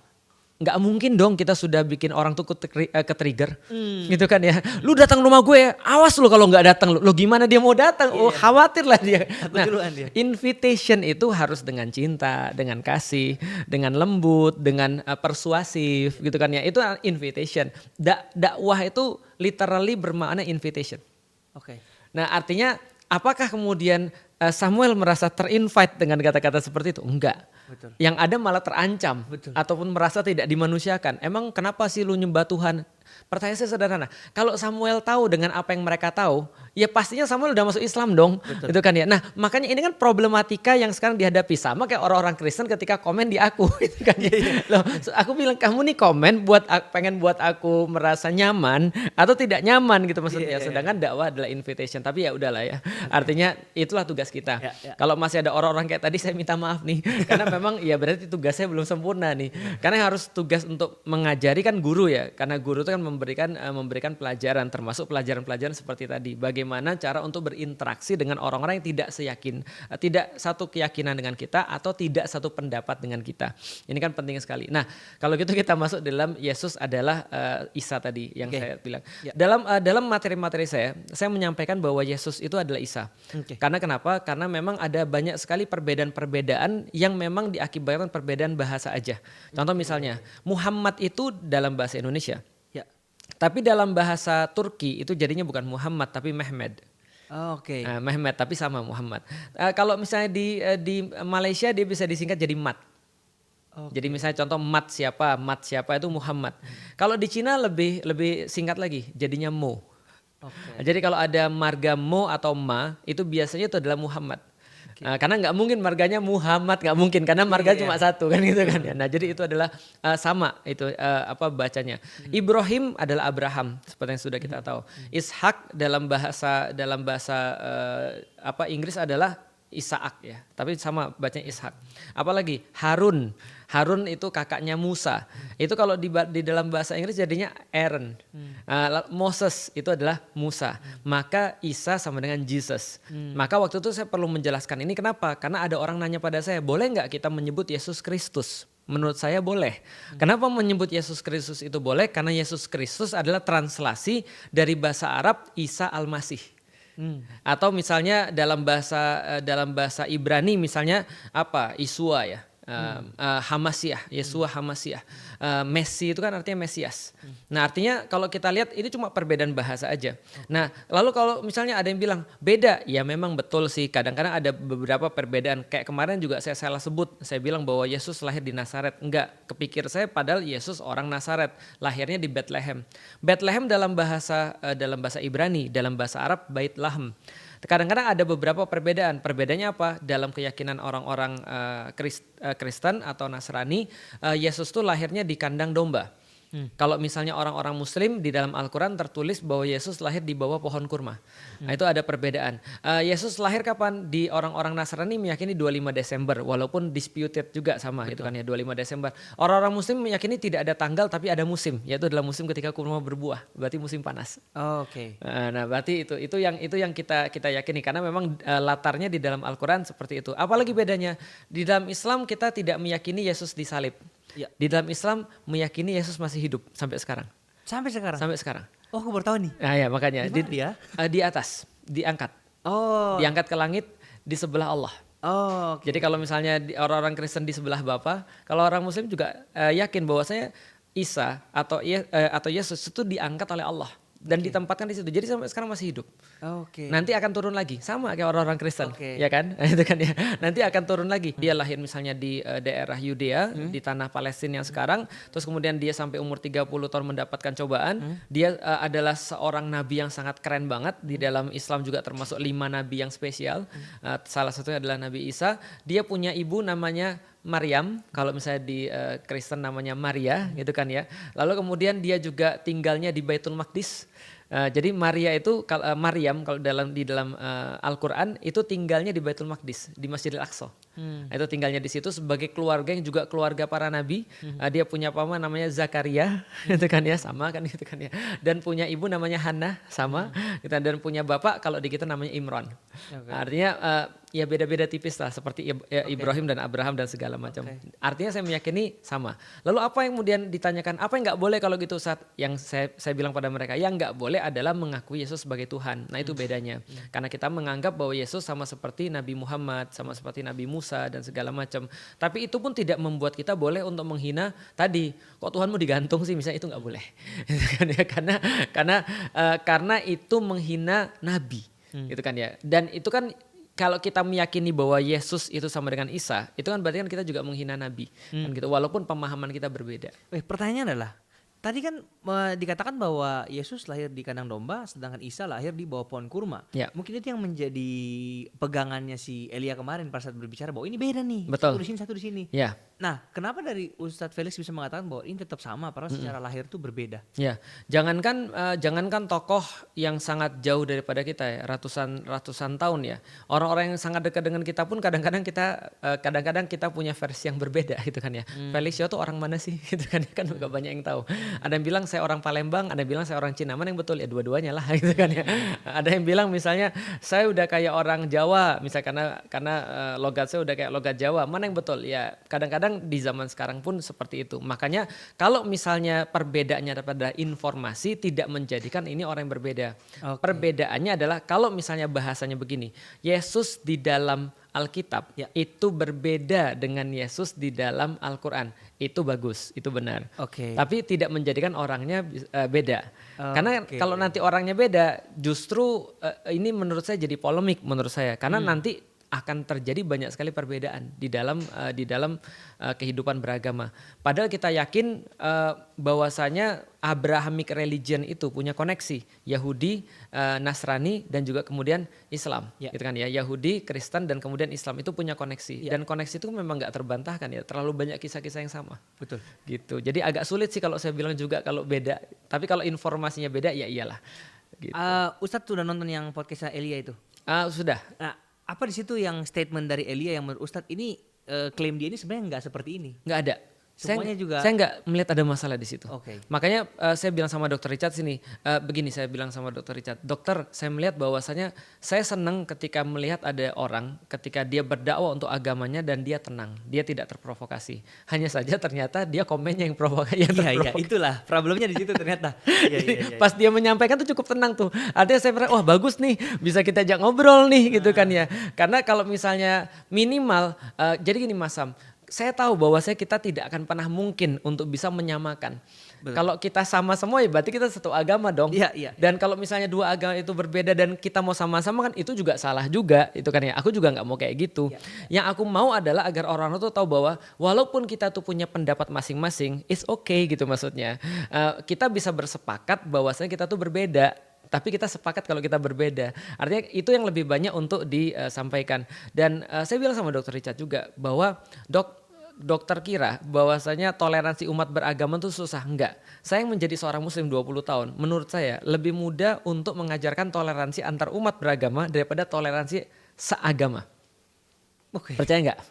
nggak mungkin dong kita sudah bikin orang tuh ke-trigger gitu kan ya. Lu datang rumah gue, awas lu kalau nggak datang. Lu gimana dia mau datang? Khawatir lah dia. Nah, invitation itu harus dengan cinta, dengan kasih, dengan lembut, dengan persuasif gitu kan ya. Itu invitation. Dakwah itu literally bermakna invitation. Nah artinya apakah kemudian Samuel merasa terinvite dengan kata-kata seperti itu? Enggak. Betul. Yang ada malah terancam. Betul. Ataupun merasa tidak dimanusiakan. Emang kenapa sih lu nyembah Tuhan? Pertanyaan saya sederhana, kalau Samuel tahu dengan apa yang mereka tahu, ya pastinya Samuel udah masuk Islam dong. Betul. Itu kan ya. Nah makanya ini kan problematika yang sekarang dihadapi, sama kayak orang-orang Kristen ketika komen di aku. Gitu kan ya. Loh, aku bilang kamu nih komen pengen buat aku merasa nyaman atau tidak nyaman gitu maksudnya. Sedangkan dakwah adalah invitation, tapi ya udahlah ya. Artinya itulah tugas kita. Kalau masih ada orang-orang kayak tadi, saya minta maaf nih, karena memang ya berarti tugasnya belum sempurna nih. Karena harus tugas untuk mengajari kan guru ya, karena guru itu kan memberikan pelajaran, termasuk pelajaran-pelajaran seperti tadi. Bagaimana cara untuk berinteraksi dengan orang-orang yang tidak satu keyakinan dengan kita atau tidak satu pendapat dengan kita. Ini kan penting sekali. Nah, kalau gitu kita masuk dalam Yesus adalah Isa tadi yang saya bilang. Dalam materi-materi saya menyampaikan bahwa Yesus itu adalah Isa. Karena kenapa? Karena memang ada banyak sekali perbedaan-perbedaan yang memang diakibatkan perbedaan bahasa aja. Contoh misalnya, Muhammad itu dalam bahasa Indonesia. Tapi dalam bahasa Turki itu jadinya bukan Muhammad tapi Mehmed. Mehmed tapi sama Muhammad. Kalau misalnya di Malaysia dia bisa disingkat jadi Mat. Jadi misalnya contoh Mat siapa itu Muhammad. Kalau di Cina lebih singkat lagi, jadinya Mo. Jadi kalau ada marga Mo atau Ma itu biasanya itu adalah Muhammad. Karena nggak mungkin marganya Muhammad, nggak mungkin karena marga cuma satu kan gitu kan ya. Nah jadi itu adalah sama itu bacanya. Ibrahim adalah Abraham seperti yang sudah kita tahu. Ishak dalam bahasa Inggris adalah Isaak ya, tapi sama bacanya Ishak. Apalagi Harun itu kakaknya Musa. Itu kalau di dalam bahasa Inggris jadinya Aaron. Moses itu adalah Musa. Maka Isa sama dengan Jesus. Maka waktu itu saya perlu menjelaskan ini kenapa? Karena ada orang nanya pada saya, boleh nggak kita menyebut Yesus Kristus? Menurut saya boleh. Kenapa menyebut Yesus Kristus itu boleh? Karena Yesus Kristus adalah translasi dari bahasa Arab Isa Al-Masih. Atau misalnya dalam bahasa Ibrani misalnya Isua ya. Hamasiah, Yesua Hamasiah. Messi itu kan artinya Mesias. Nah artinya kalau kita lihat ini cuma perbedaan bahasa aja. Nah lalu kalau misalnya ada yang bilang beda, ya memang betul sih. Kadang-kadang ada beberapa perbedaan. Kayak kemarin juga saya salah sebut. Saya bilang bahwa Yesus lahir di Nazaret. Enggak, kepikir saya padahal Yesus orang Nazaret. Lahirnya di Bethlehem. Bethlehem dalam bahasa Ibrani, dalam bahasa Arab Bait Lahem. Kadang-kadang ada beberapa perbedaan. Perbedaannya apa? Dalam keyakinan orang-orang Kristen atau Nasrani, Yesus tuh lahirnya di kandang domba. Kalau misalnya orang-orang Muslim di dalam Al-Quran tertulis bahwa Yesus lahir di bawah pohon kurma. Nah itu ada perbedaan. Yesus lahir kapan? Di orang-orang Nasrani meyakini 25 Desember. Walaupun disputed juga sama. Betul. Itu kan ya 25 Desember. Orang-orang Muslim meyakini tidak ada tanggal tapi ada musim. Yaitu adalah musim ketika kurma berbuah. Berarti musim panas. Nah berarti itu yang kita yakini. Karena memang latarnya di dalam Al-Quran seperti itu. Apalagi bedanya? Di dalam Islam kita tidak meyakini Yesus disalib. Di dalam Islam meyakini Yesus masih hidup sampai sekarang. Sampai sekarang. Oh, aku baru tahu nih. Nah ya makanya di atas, diangkat. Diangkat ke langit di sebelah Allah. Jadi kalau misalnya orang-orang Kristen di sebelah Bapa, kalau orang Muslim juga yakin bahwasanya Isa atau Yesus itu diangkat oleh Allah dan ditempatkan di situ. Jadi sampai sekarang masih hidup. Nanti akan turun lagi sama kayak orang-orang Kristen, ya kan? Itu kan ya. Nanti akan turun lagi. Dia lahir misalnya di daerah Yudea, di tanah Palestina yang sekarang, terus kemudian dia sampai umur 30 tahun mendapatkan cobaan. Dia adalah seorang nabi yang sangat keren banget. Di dalam Islam juga termasuk 5 nabi yang spesial. Salah satunya adalah Nabi Isa. Dia punya ibu namanya Maryam, kalau misalnya di Kristen namanya Maria gitu kan ya. Lalu kemudian dia juga tinggalnya di Baitul Maqdis. Jadi Maryam kalau di dalam Al-Quran itu tinggalnya di Baitul Maqdis, di Masjidil Aqsa. Itu tinggalnya di situ sebagai keluarga yang juga keluarga para nabi. Dia punya paman namanya Zakaria, itu kan ya, sama kan gitu kan ya. Dan punya ibu namanya Hannah, sama. Dan punya bapak kalau di kita namanya Imran. Artinya ya beda-beda tipis lah seperti Ibrahim dan Abraham dan segala macam. Artinya saya meyakini sama. Lalu apa yang kemudian ditanyakan, apa yang nggak boleh kalau gitu saat yang saya bilang pada mereka, yang nggak boleh adalah mengakui Yesus sebagai Tuhan. Nah itu bedanya. Karena kita menganggap bahwa Yesus sama seperti Nabi Muhammad, sama seperti Nabi Musa dan segala macam. Tapi itu pun tidak membuat kita boleh untuk menghina tadi. Kok Tuhanmu digantung sih? Misalnya itu nggak boleh. Karena itu menghina Nabi, gitu kan ya. Dan itu kan kalau kita meyakini bahwa Yesus itu sama dengan Isa, itu kan berarti kan kita juga menghina Nabi, kan gitu. Walaupun pemahaman kita berbeda. Pertanyaannya adalah tadi kan dikatakan bahwa Yesus lahir di kandang domba, sedangkan Isa lahir di bawah pohon kurma. Ya. Mungkin itu yang menjadi pegangannya si Elia kemarin pada saat berbicara bahwa ini beda nih. Betul. Satu di sini, satu di sini. Ya. Nah, kenapa dari Ustadz Felix bisa mengatakan bahwa ini tetap sama, padahal secara lahir itu berbeda? Ya, jangankan tokoh yang sangat jauh daripada kita ya, ratusan tahun ya. Orang-orang yang sangat dekat dengan kita pun kadang-kadang kita punya versi yang berbeda gitu kan ya. Felix Yao tuh orang mana sih gitu kan gak banyak yang tahu. Ada yang bilang saya orang Palembang, ada yang bilang saya orang Cina. Mana yang betul? Ya dua-duanya lah gitu kan ya. Ada yang bilang misalnya saya udah kayak orang Jawa, misalnya karena logat saya udah kayak logat Jawa. Mana yang betul? Ya kadang-kadang di zaman sekarang pun seperti itu. Makanya kalau misalnya perbedaannya pada informasi tidak menjadikan ini orang yang berbeda. Okay. Perbedaannya adalah kalau misalnya bahasanya begini, Yesus di dalam Alkitab itu berbeda dengan Yesus di dalam Al-Quran. Itu bagus, itu benar. Okay. Tapi tidak menjadikan orangnya beda. Karena kalau nanti orangnya beda, justru ini menurut saya jadi polemik menurut saya. Karena nanti akan terjadi banyak sekali perbedaan di dalam kehidupan beragama. Padahal kita yakin bahwasanya Abrahamic religion itu punya koneksi Yahudi, Nasrani dan juga kemudian Islam, gitu kan ya. Yahudi, Kristen dan kemudian Islam itu punya koneksi dan koneksi itu memang nggak terbantahkan ya. Terlalu banyak kisah-kisah yang sama. Betul. Gitu. Jadi agak sulit sih kalau saya bilang juga kalau beda. Tapi kalau informasinya beda ya iyalah. Gitu. Ustadz sudah nonton yang podcastnya Elia itu? Sudah. Nah, apa di situ yang statement dari Elia yang menurut Ustadz ini klaim dia ini sebenarnya nggak seperti ini? Nggak ada. Semuanya juga. Saya nggak melihat ada masalah di situ. Okay. Makanya saya bilang sama Dr. Richard sini, begini saya bilang sama Dr. Richard, dokter saya melihat bahwasanya saya senang ketika melihat ada orang ketika dia berdakwah untuk agamanya dan dia tenang, dia tidak terprovokasi. Hanya saja ternyata dia komennya yang provokasi. Iya, itulah problemnya di situ ternyata. Pas dia menyampaikan tuh cukup tenang tuh. Artinya saya merasa wah bagus nih, bisa kita ajak ngobrol nih gitu kan ya. Karena kalau misalnya minimal, jadi gini Mas Sam. Saya tahu bahwa kita tidak akan pernah mungkin untuk bisa menyamakan. Betul. Kalau kita sama semua ya berarti kita satu agama dong. Iya. Dan kalau misalnya dua agama itu berbeda dan kita mau sama-sama kan itu juga salah juga. Itu kan ya. Aku juga nggak mau kayak gitu. Yang aku mau adalah agar orang-orang tuh tahu bahwa walaupun kita tuh punya pendapat masing-masing, it's okay gitu maksudnya. Kita bisa bersepakat bahwasanya kita tuh berbeda. Tapi kita sepakat kalau kita berbeda. Artinya itu yang lebih banyak untuk disampaikan. Dan saya bilang sama Dr. Richard juga bahwa dokter kira bahwasanya toleransi umat beragama itu susah. Enggak. Saya yang menjadi seorang muslim 20 tahun. Menurut saya lebih mudah untuk mengajarkan toleransi antar umat beragama daripada toleransi seagama. Okay. Percaya enggak?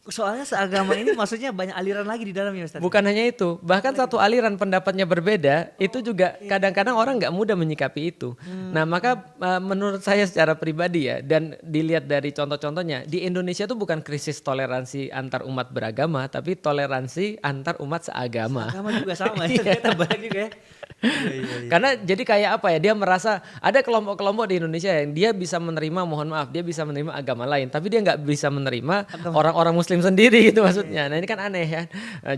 Soalnya seagama ini maksudnya banyak aliran lagi di dalamnya Ustaz. Bukan hanya itu, bahkan satu aliran pendapatnya berbeda, itu juga kadang-kadang orang nggak mudah menyikapi itu. Nah maka menurut saya secara pribadi ya, dan dilihat dari contoh-contohnya, di Indonesia itu bukan krisis toleransi antar umat beragama, tapi toleransi antar umat seagama. Seagama juga sama ya, ternyata banyak juga ya. Karena jadi kayak apa ya, dia merasa ada kelompok-kelompok di Indonesia yang dia bisa menerima, mohon maaf, dia bisa menerima agama lain, tapi dia nggak bisa menerima orang-orang muslim sendiri gitu maksudnya. Nah ini kan aneh ya.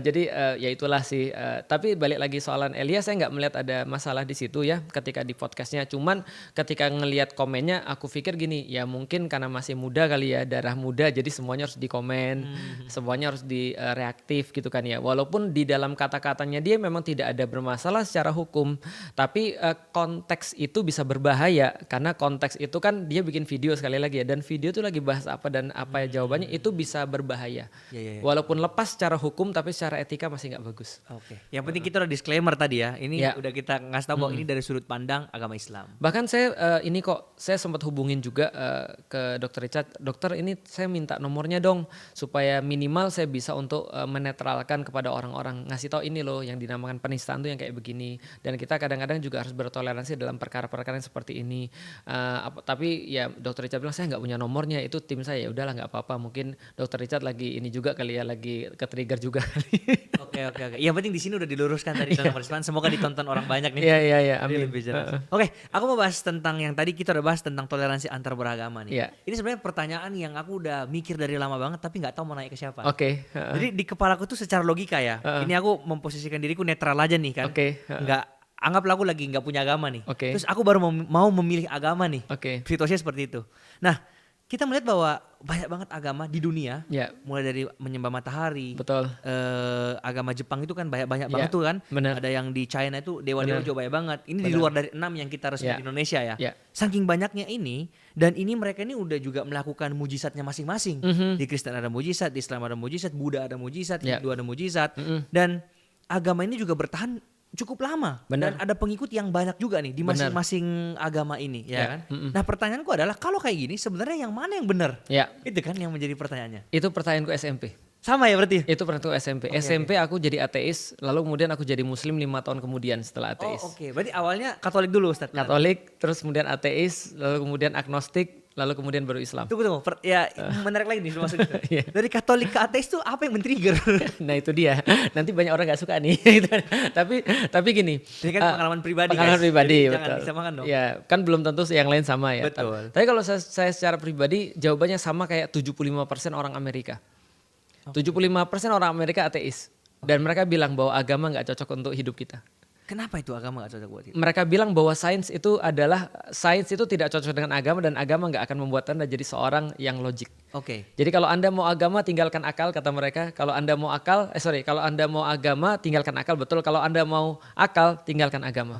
Jadi ya itulah sih. Tapi balik lagi soalan Elia, saya nggak melihat ada masalah di situ ya ketika di podcastnya. Cuman ketika ngelihat komennya, aku pikir gini, ya mungkin karena masih muda kali ya, darah muda, jadi semuanya harus dikomen, semuanya harus direaktif gitu kan ya. Walaupun di dalam kata-katanya dia memang tidak ada bermasalah secara hukum, tapi konteks itu bisa berbahaya karena konteks itu kan dia bikin video sekali lagi ya, dan video itu lagi bahas apa dan apa ya jawabannya itu bisa berbahaya. Walaupun lepas secara hukum tapi secara etika masih nggak bagus. Oke. Yang penting kita udah disclaimer tadi ya. Ini udah kita ngasih tahu bahwa ini dari sudut pandang agama Islam. Bahkan saya saya sempat hubungin juga ke Dr. Richard. Dokter ini saya minta nomornya dong supaya minimal saya bisa untuk menetralkan kepada orang-orang, ngasih tahu ini loh yang dinamakan penistaan tuh yang kayak begini. Dan kita kadang-kadang juga harus bertoleransi dalam perkara-perkara yang seperti ini. Tapi ya Dr. Richard bilang saya nggak punya nomornya, itu tim saya. Ya udahlah nggak apa-apa. Mungkin Dr. Richard lagi ini juga kali ya, lagi ke-trigger juga kali. Oke. Yang penting di sini udah diluruskan tadi tentang penistaan. Semoga ditonton orang banyak nih. Iya, amin. Oke, aku mau bahas tentang yang tadi kita udah bahas tentang toleransi antar beragama nih. Iya. Ini sebenarnya pertanyaan yang aku udah mikir dari lama banget tapi nggak tahu mau nanya ke siapa. Oke. Jadi di kepalaku tuh secara logika ya. Ini aku memposisikan diriku netral aja nih kan. Oke. Nggak, anggaplah aku lagi nggak punya agama nih. Oke. Terus aku baru mau memilih agama nih. Oke. Situasinya seperti itu. Nah, kita melihat bahwa banyak banget agama di dunia, mulai dari menyembah matahari. Betul. Agama Jepang itu kan banyak banget tuh kan. Bener. Ada yang di China itu dewa-dewa juga banyak banget. Ini di luar dari 6 yang kita resmi di Indonesia ya. Saking banyaknya ini, dan ini mereka ini udah juga melakukan mujizatnya masing-masing. Di Kristen ada mujizat, di Islam ada mujizat, Buddha ada mujizat, Hindu ada mujizat. Dan agama ini juga bertahan cukup lama. Dan ada pengikut yang banyak juga nih di masing-masing agama ini, ya kan? Nah, pertanyaanku adalah kalau kayak gini sebenarnya yang mana yang benar? Itu kan yang menjadi pertanyaannya. Itu pertanyaanku SMP. Sama ya berarti? Itu pertanyaanku SMP. SMP aku jadi ateis, lalu kemudian aku jadi muslim 5 tahun kemudian setelah ateis. Berarti awalnya Katolik dulu, Ustaz? Katolik, terus kemudian ateis, lalu kemudian agnostik, lalu kemudian baru Islam. Tunggu. Menarik lagi nih sebelum masuk gitu. Dari Katolik ke ateis tuh apa yang men-trigger? Nah itu dia. Nanti banyak orang gak suka nih. tapi gini. Ini kan pengalaman pribadi. Pengalaman pribadi, betul. Jangan disamakan dong. Ya, kan belum tentu yang lain sama ya. Betul. Tapi kalau saya secara pribadi jawabannya sama kayak 75% orang Amerika. 75% orang Amerika ateis. Dan mereka bilang bahwa agama gak cocok untuk hidup kita. Kenapa itu agama gak cocok buat kita? Mereka bilang bahwa sains itu tidak cocok dengan agama dan agama gak akan membuat Anda jadi seorang yang logik. Jadi kalau Anda mau agama tinggalkan akal kata mereka. Kalau Anda mau agama tinggalkan akal, betul. Kalau Anda mau akal tinggalkan agama.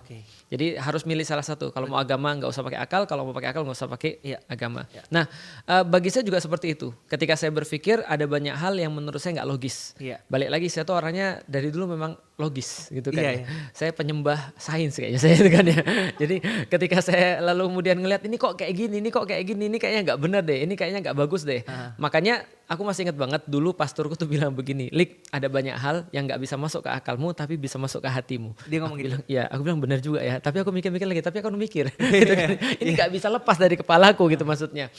Jadi harus milih salah satu. Kalau mau agama nggak usah pakai akal, kalau mau pakai akal nggak usah pakai agama. Nah, bagi saya juga seperti itu. Ketika saya berpikir ada banyak hal yang menurut saya nggak logis. Balik lagi saya tuh orangnya dari dulu memang logis gitu kan. Saya penyembah sains kayaknya saya itu kan ya. Jadi ketika saya lalu kemudian ngelihat ini kok kayak gini, ini kayaknya nggak benar deh, ini kayaknya nggak bagus deh. Makanya aku masih ingat banget dulu pastorku tuh bilang begini, Lik, ada banyak hal yang nggak bisa masuk ke akalmu tapi bisa masuk ke hatimu. Dia ngomong gitu. Aku bilang benar juga ya. Tapi aku mikir-mikir lagi, tapi aku mikir gitu kan. Ini gak bisa lepas dari kepalaku gitu maksudnya.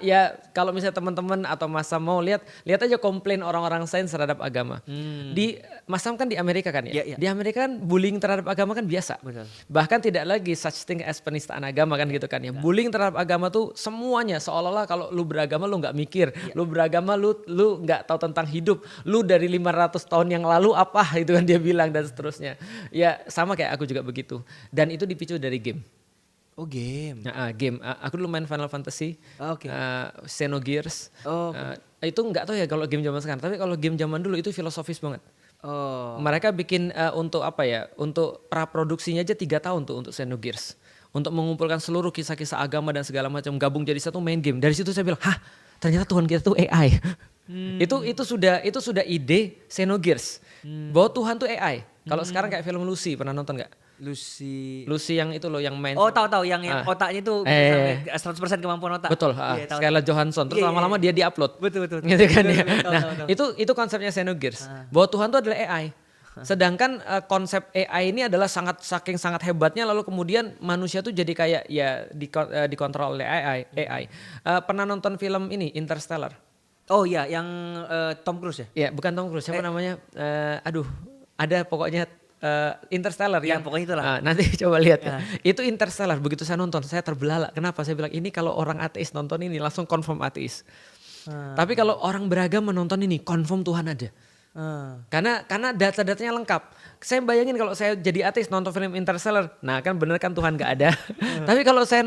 Ya kalau misalnya teman-teman atau Mas Sam mau lihat aja komplain orang-orang sains terhadap agama. Di Mas Sam kan di Amerika kan ya. Di Amerika kan bullying terhadap agama kan biasa. Betul. Bahkan tidak lagi such thing as penistaan agama kan gitu kan ya. Bullying terhadap agama tuh semuanya seolah-olah kalau lu beragama lu gak mikir. Lu beragama lu gak tahu tentang hidup. Lu dari 500 tahun yang lalu apa itu kan dia bilang dan seterusnya. Ya sama kayak aku juga begitu. Dan itu dipicu dari game. Game. Game. Aku dulu main Final Fantasy, Xenogears. Itu nggak tahu ya kalau game zaman sekarang. Tapi kalau game zaman dulu itu filosofis banget. Mereka bikin untuk apa ya? Untuk praproduksinya aja 3 tahun tuh untuk Xenogears. Untuk mengumpulkan seluruh kisah-kisah agama dan segala macam gabung jadi satu main game. Dari situ saya bilang, ternyata Tuhan kita tuh AI. Itu sudah ide Xenogears. Bahwa Tuhan tuh AI. Kalau sekarang kayak film Lucy, pernah nonton nggak? Lucy yang itu loh yang main. Tahu yang otaknya itu 100% kemampuan otak. Betul, Scarlett Johansson. Terus lama-lama dia diupload. Betul. Gitu kan ya. Nah, itu konsepnya Xenogears. Bahwa Tuhan itu adalah AI. Sedangkan konsep AI ini adalah sangat hebatnya, lalu kemudian manusia tuh jadi kayak ya dikontrol oleh AI. Pernah nonton film ini Interstellar? Oh iya, yang Tom Cruise ya? Iya, bukan Tom Cruise. Siapa namanya? Ada pokoknya Interstellar yang pokoknya itulah. Nanti coba lihat ya. Itu Interstellar, begitu saya nonton saya terbelalak. Kenapa? Saya bilang ini kalau orang ateis nonton ini langsung confirm ateis. Tapi kalau orang beragama nonton ini confirm Tuhan ada. Karena data-datanya lengkap. Saya bayangin kalau saya jadi ateis nonton film Interstellar, nah kan bener kan Tuhan gak ada. Tapi kalau saya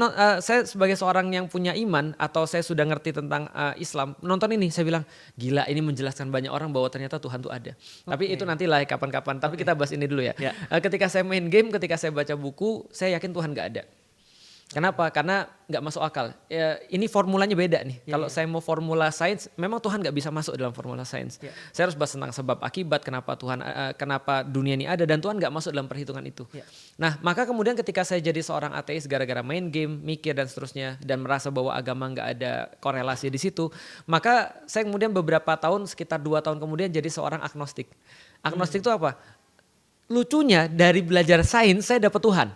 sebagai seorang yang punya iman atau saya sudah ngerti tentang Islam, nonton ini saya bilang gila, ini menjelaskan banyak orang bahwa ternyata Tuhan tuh ada. Tapi itu nantilah kapan-kapan. Tapi kita bahas ini dulu ya. Ketika saya main game, ketika saya baca buku, saya yakin Tuhan gak ada. Kenapa? Karena nggak masuk akal. Ini formulanya beda nih. Kalau saya mau formula sains, memang Tuhan nggak bisa masuk dalam formula sains. Saya harus bahas tentang sebab akibat, kenapa dunia ini ada, dan Tuhan nggak masuk dalam perhitungan itu. Nah, maka kemudian ketika saya jadi seorang ateis gara-gara main game, mikir dan seterusnya, dan merasa bahwa agama nggak ada korelasi di situ, maka saya kemudian beberapa tahun, sekitar 2 tahun kemudian jadi seorang agnostik. Agnostik itu apa? Lucunya dari belajar sains saya dapat Tuhan.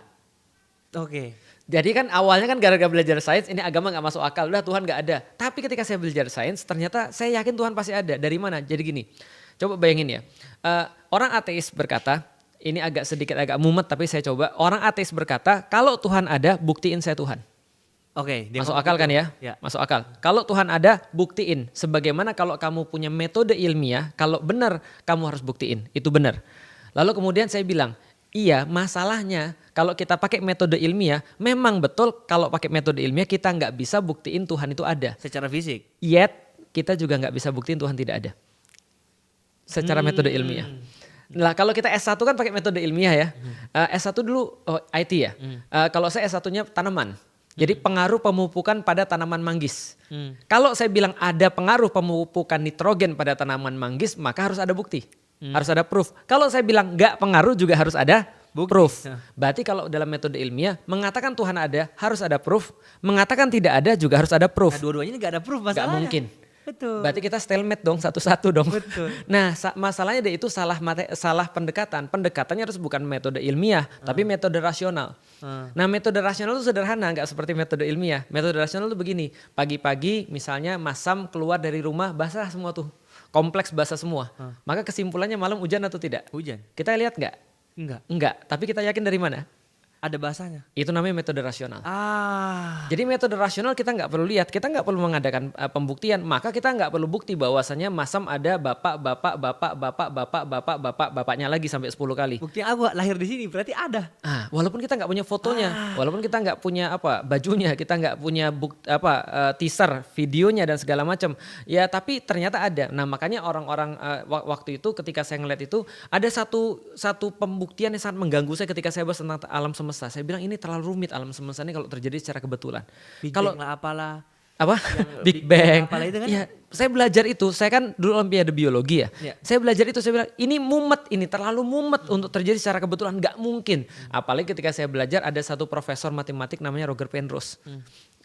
Jadi kan awalnya kan gara-gara belajar sains ini agama gak masuk akal, udah Tuhan gak ada. Tapi ketika saya belajar sains ternyata saya yakin Tuhan pasti ada. Dari mana? Jadi gini, coba bayangin ya. Orang ateis berkata, ini agak mumet tapi saya coba. Orang ateis berkata, kalau Tuhan ada buktiin saya Tuhan. Masuk akal kan ya? Masuk akal. Kalau Tuhan ada buktiin. Sebagaimana kalau kamu punya metode ilmiah, kalau benar kamu harus buktiin. Itu benar. Lalu kemudian saya bilang, Iya, masalahnya kalau kita pakai metode ilmiah, memang betul kalau pakai metode ilmiah kita nggak bisa buktiin Tuhan itu ada. Secara fisik? Yet, kita juga nggak bisa buktiin Tuhan tidak ada. Secara metode ilmiah. Nah kalau kita S1 kan pakai metode ilmiah ya. S1 dulu IT ya. Kalau saya S1-nya tanaman. Jadi pengaruh pemupukan pada tanaman manggis. Kalau saya bilang ada pengaruh pemupukan nitrogen pada tanaman manggis, maka harus ada bukti. Harus ada proof. Kalau saya bilang nggak pengaruh juga harus ada proof. Berarti kalau dalam metode ilmiah mengatakan Tuhan ada harus ada proof. Mengatakan tidak ada juga harus ada proof. Nah dua-duanya ini nggak ada proof masalahnya. Nggak mungkin. Betul. Berarti kita stalemate dong satu-satu dong. Betul. Nah masalahnya itu salah pendekatan. Pendekatannya harus bukan metode ilmiah tapi metode rasional. Nah metode rasional itu sederhana, nggak seperti metode ilmiah. Metode rasional itu begini, pagi-pagi misalnya Mas Sam keluar dari rumah basah semua tuh. Kompleks basah semua. Maka kesimpulannya malam hujan atau tidak? Hujan. Kita lihat nggak? Enggak. Tapi kita yakin dari mana? Ada bahasanya. Itu namanya metode rasional. Jadi metode rasional kita nggak perlu lihat, kita nggak perlu mengadakan pembuktian, maka kita nggak perlu bukti bahwasannya Masam ada bapaknya lagi sampai 10 kali. Bukti aku lahir di sini berarti ada. Walaupun kita nggak punya fotonya, walaupun kita nggak punya bajunya, kita nggak punya teaser, videonya dan segala macam. Ya tapi ternyata ada. Nah makanya orang-orang waktu itu ketika saya ngeliat itu ada satu pembuktian yang sangat mengganggu saya ketika saya bahas tentang alam semesta. Saya bilang ini terlalu rumit alam semesta ini kalau terjadi secara kebetulan. Bang lah apalah. Big Bang. Apalah itu kan? Ya, saya belajar itu. Saya kan dulu olimpiade biologi ya. Saya belajar itu, saya bilang ini terlalu mumet untuk terjadi secara kebetulan, nggak mungkin. Apalagi ketika saya belajar ada satu profesor matematik namanya Roger Penrose.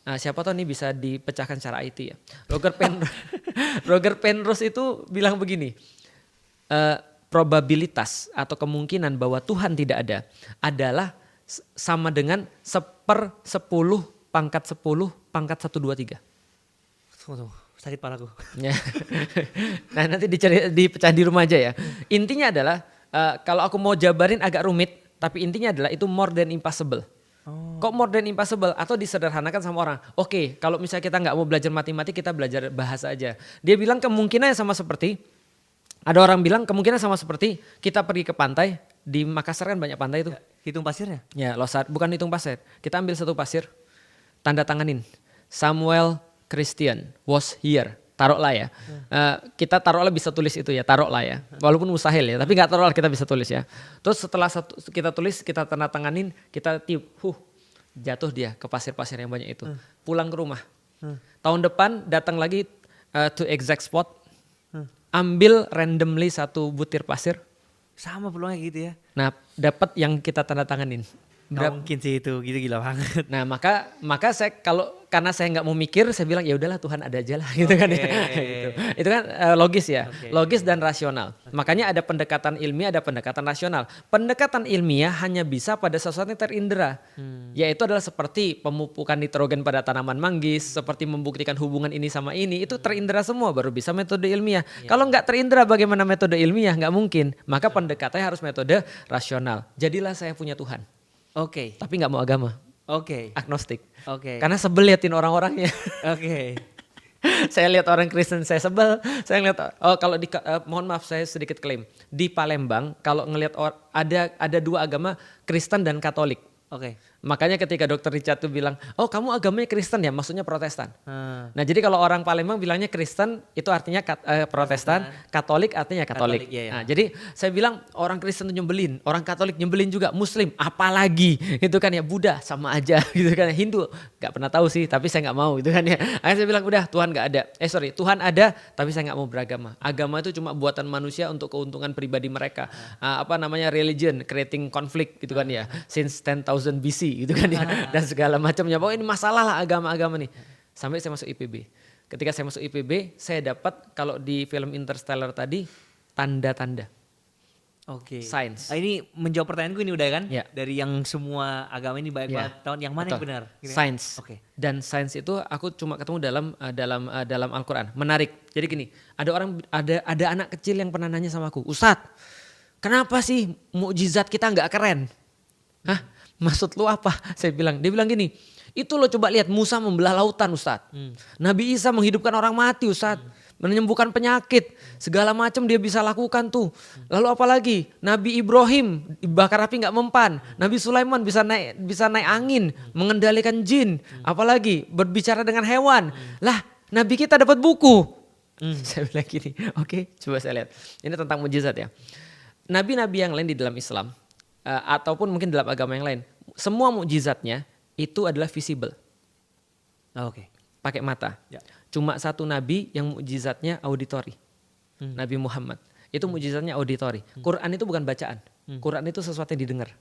Nah, siapa tahu ini bisa dipecahkan secara IT ya. Roger Penrose itu bilang begini. Probabilitas atau kemungkinan bahwa Tuhan tidak ada adalah sama dengan 1/10 pangkat 10 pangkat 123. Tunggu, sakit palaku. Nah nanti dipecah di rumah aja ya. Intinya adalah kalau aku mau jabarin agak rumit, tapi intinya adalah itu more than impossible. Kok more than impossible? Atau disederhanakan sama orang. Oke, kalau misalnya kita nggak mau belajar matematik, kita belajar bahasa aja. Dia bilang kemungkinannya sama seperti, ada orang bilang kemungkinan sama seperti kita pergi ke pantai, di Makassar kan banyak pantai itu. Hitung pasirnya? Ya, Losar, bukan hitung pasir. Kita ambil satu pasir, tanda tanganin. Samuel Christian was here. Taruhlah ya. Kita taruhlah bisa tulis itu ya, taruhlah ya. Walaupun mustahil ya, tapi nggak taruhlah kita bisa tulis ya. Terus setelah kita tulis, kita tanda tanganin, kita tiup, jatuh dia ke pasir-pasir yang banyak itu. Pulang ke rumah. Tahun depan datang lagi to exact spot, ambil randomly satu butir pasir. Sama peluangnya gitu ya. Nah, dapat yang kita tanda tanganin. Nggak mungkin sih itu, gitu gila banget. Nah, maka saya karena saya nggak mau mikir, saya bilang ya udahlah Tuhan ada aja lah gitu kan ya. Gitu. Itu kan logis ya, logis dan rasional. Makanya ada pendekatan ilmiah, ada pendekatan rasional. Pendekatan ilmiah hanya bisa pada sesuatu yang terindera, yaitu adalah seperti pemupukan nitrogen pada tanaman manggis, seperti membuktikan hubungan ini sama ini, itu terindera semua baru bisa metode ilmiah. Kalau nggak terindera bagaimana metode ilmiah? Nggak mungkin. Maka pendekatannya harus metode rasional. Jadilah saya punya Tuhan. Tapi nggak mau agama. Agnostik. Karena sebel liatin orang-orangnya. Saya lihat orang Kristen saya sebel. Saya lihat kalau mohon maaf saya sedikit klaim. Di Palembang kalau ngelihat ada dua agama, Kristen dan Katolik. Makanya ketika Dr. Richard tuh bilang, oh kamu agamanya Kristen ya, maksudnya Protestan. Nah jadi kalau orang Palembang bilangnya Kristen itu artinya Protestan, Katolik artinya Katolik. Nah jadi saya bilang orang Kristen tuh nyebelin, orang Katolik nyebelin juga, Muslim apalagi itu kan ya, Buddha sama aja gitu kan, Hindu nggak pernah tahu sih, tapi saya nggak mau gitu kan ya. Akhirnya saya bilang udah Tuhan nggak ada, Tuhan ada tapi saya nggak mau beragama. Agama itu cuma buatan manusia untuk keuntungan pribadi mereka. Religion creating conflict gitu kan ya, since 10,000 BC gitu kan ya, dan segala macamnya. Pokoknya ini masalah lah agama-agama nih. Sampai saya masuk IPB. Ketika saya masuk IPB, saya dapat kalau di film Interstellar tadi tanda-tanda. Sains. Ini menjawab pertanyaanku ini udah kan? Ya. Dari yang semua agama ini banyak banget tahun, yang mana yang benar? Sains. Dan sains itu aku cuma ketemu dalam Al-Quran. Menarik. Jadi gini, ada anak kecil yang pernah nanya sama aku, Ustadz, kenapa sih mukjizat kita nggak keren? Hah? Maksud lu apa? Dia bilang gini, itu lo coba lihat Musa membelah lautan Ustadz. Nabi Isa menghidupkan orang mati Ustadz. menyembuhkan penyakit, segala macam dia bisa lakukan tuh. Lalu apalagi Nabi Ibrahim bakar api nggak mempan, Nabi Sulaiman bisa naik angin, mengendalikan jin, apalagi berbicara dengan hewan. Lah, Nabi kita dapat buku. Saya bilang gini, oke, coba saya lihat. Ini tentang mukjizat ya. Nabi-nabi yang lain di dalam Islam ataupun mungkin dalam agama yang lain, semua mukjizatnya itu adalah visible. Oke. Pakai mata. Ya. Cuma satu nabi yang mukjizatnya auditory. Nabi Muhammad. Itu mukjizatnya auditory. Quran itu bukan bacaan. Quran itu sesuatu yang didengar.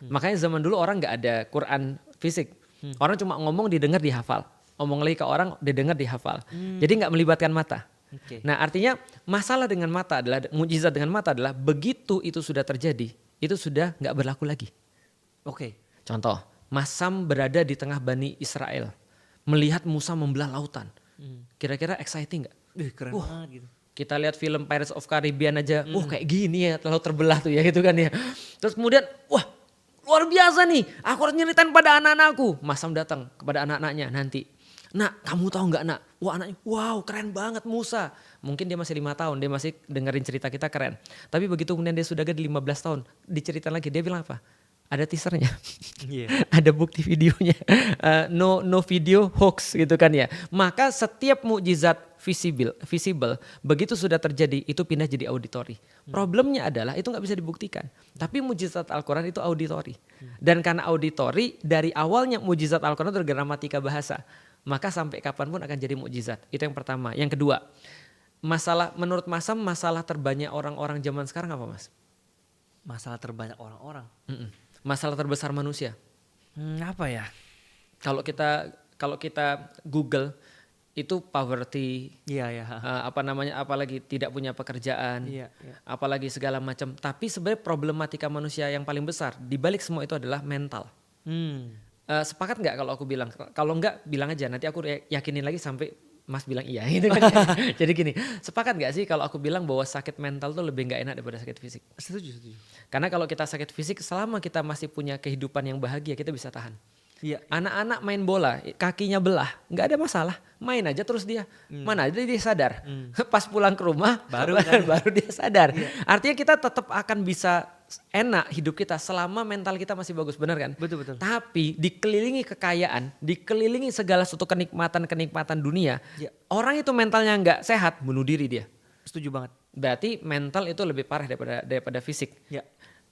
Makanya zaman dulu orang nggak ada Quran fisik. Orang cuma ngomong, didengar, dihafal. Ngomong lagi ke orang, didengar, dihafal. Jadi nggak melibatkan mata. Okay. Nah, artinya masalah dengan mata adalah, mukjizat dengan mata adalah begitu itu sudah terjadi, itu sudah nggak berlaku lagi. Oke. Contoh, Masam berada di tengah Bani Israel, melihat Musa membelah lautan. Kira-kira exciting nggak? Keren banget gitu. Kita lihat film Pirates of Caribbean aja, kayak gini ya, laut terbelah tuh ya gitu kan ya. Terus kemudian, wah luar biasa nih, aku harus nyeritain pada anak-anakku. Masam datang kepada anak-anaknya nanti. Nak, kamu tahu nggak nak? Wah anaknya, wow keren banget Musa. Mungkin dia masih 5 tahun, dia masih dengerin cerita kita keren. Tapi begitu kemudian dia sudah gede 15 tahun, diceritain lagi, dia bilang apa? Ada teasernya, ada bukti videonya, no video hoax gitu kan ya. Maka setiap mukjizat visible, begitu sudah terjadi itu pindah jadi auditory. Problemnya adalah itu nggak bisa dibuktikan. Tapi mukjizat Al-Quran itu auditory. Dan karena auditory, dari awalnya mukjizat Al-Quran itu gramatika bahasa. Maka sampai kapanpun akan jadi mukjizat. Itu yang pertama. Yang kedua, menurut Masam masalah terbanyak orang-orang zaman sekarang apa Mas? Masalah terbanyak orang-orang. Masalah terbesar manusia. Apa ya? Kalau kita Google itu poverty, apalagi tidak punya pekerjaan, apalagi segala macam. Tapi sebenarnya problematika manusia yang paling besar di balik semua itu adalah mental. Sepakat nggak kalau aku bilang? Kalau nggak bilang aja, nanti aku yakinin lagi sampai Mas bilang iya gitu kan. Jadi gini, sepakat nggak sih kalau aku bilang bahwa sakit mental tuh lebih nggak enak daripada sakit fisik? Setuju. Karena kalau kita sakit fisik, selama kita masih punya kehidupan yang bahagia, kita bisa tahan. Iya. Anak-anak main bola, kakinya belah, nggak ada masalah, main aja terus dia, mana aja dia sadar. Pas pulang ke rumah, baru dia sadar. Iya. Artinya kita tetap akan bisa enak hidup kita selama mental kita masih bagus, benar kan? Betul. Tapi dikelilingi kekayaan, dikelilingi segala suatu kenikmatan dunia, orang itu mentalnya nggak sehat, bunuh diri dia. Setuju banget. Berarti mental itu lebih parah daripada fisik. Ya.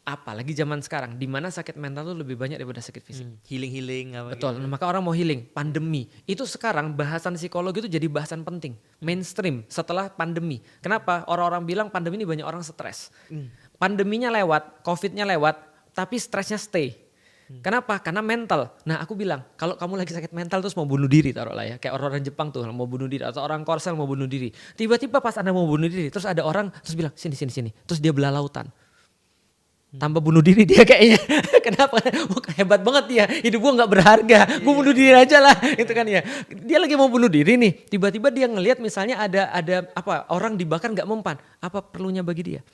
Apalagi zaman sekarang, di mana sakit mental itu lebih banyak daripada sakit fisik. Healing Betul, gitu. maka orang mau healing. Pandemi, itu sekarang bahasan psikologi itu jadi bahasan penting. Mainstream setelah pandemi. Kenapa? Orang-orang bilang pandemi ini banyak orang stres. Pandeminya lewat, covidnya lewat, tapi stresnya stay. Kenapa? Karena mental. Nah aku bilang, kalau kamu lagi sakit mental terus mau bunuh diri taruhlah ya. Kayak orang-orang Jepang tuh mau bunuh diri. Atau orang Korsel mau bunuh diri. Tiba-tiba pas Anda mau bunuh diri, terus ada orang terus bilang sini. Terus dia belah lautan. Tambah bunuh diri dia kayaknya. Kenapa? Hebat banget dia. Hidup gue gak berharga. Gue bunuh diri aja lah. Itu kan ya. Dia lagi mau bunuh diri nih. Tiba-tiba dia ngelihat misalnya ada apa orang dibakar gak mempan. Apa perlunya bagi dia?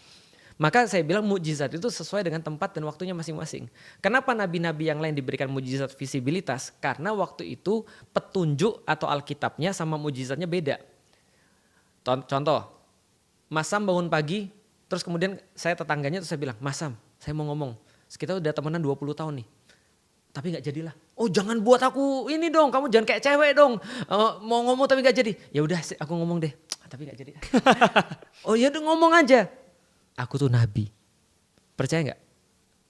Maka saya bilang mukjizat itu sesuai dengan tempat dan waktunya masing-masing. Kenapa nabi-nabi yang lain diberikan mukjizat visibilitas? Karena waktu itu petunjuk atau Alkitabnya sama mukjizatnya beda. Contoh, Masam bangun pagi, terus kemudian saya tetangganya terus saya bilang, Masam, saya mau ngomong, kita udah temenan 20 tahun nih. Tapi gak jadilah. Oh jangan buat aku ini dong, kamu jangan kayak cewek dong. Mau ngomong tapi gak jadi. Ya udah aku ngomong deh, tapi gak jadi. Oh ya udah ngomong aja. Aku tuh nabi. Percaya gak?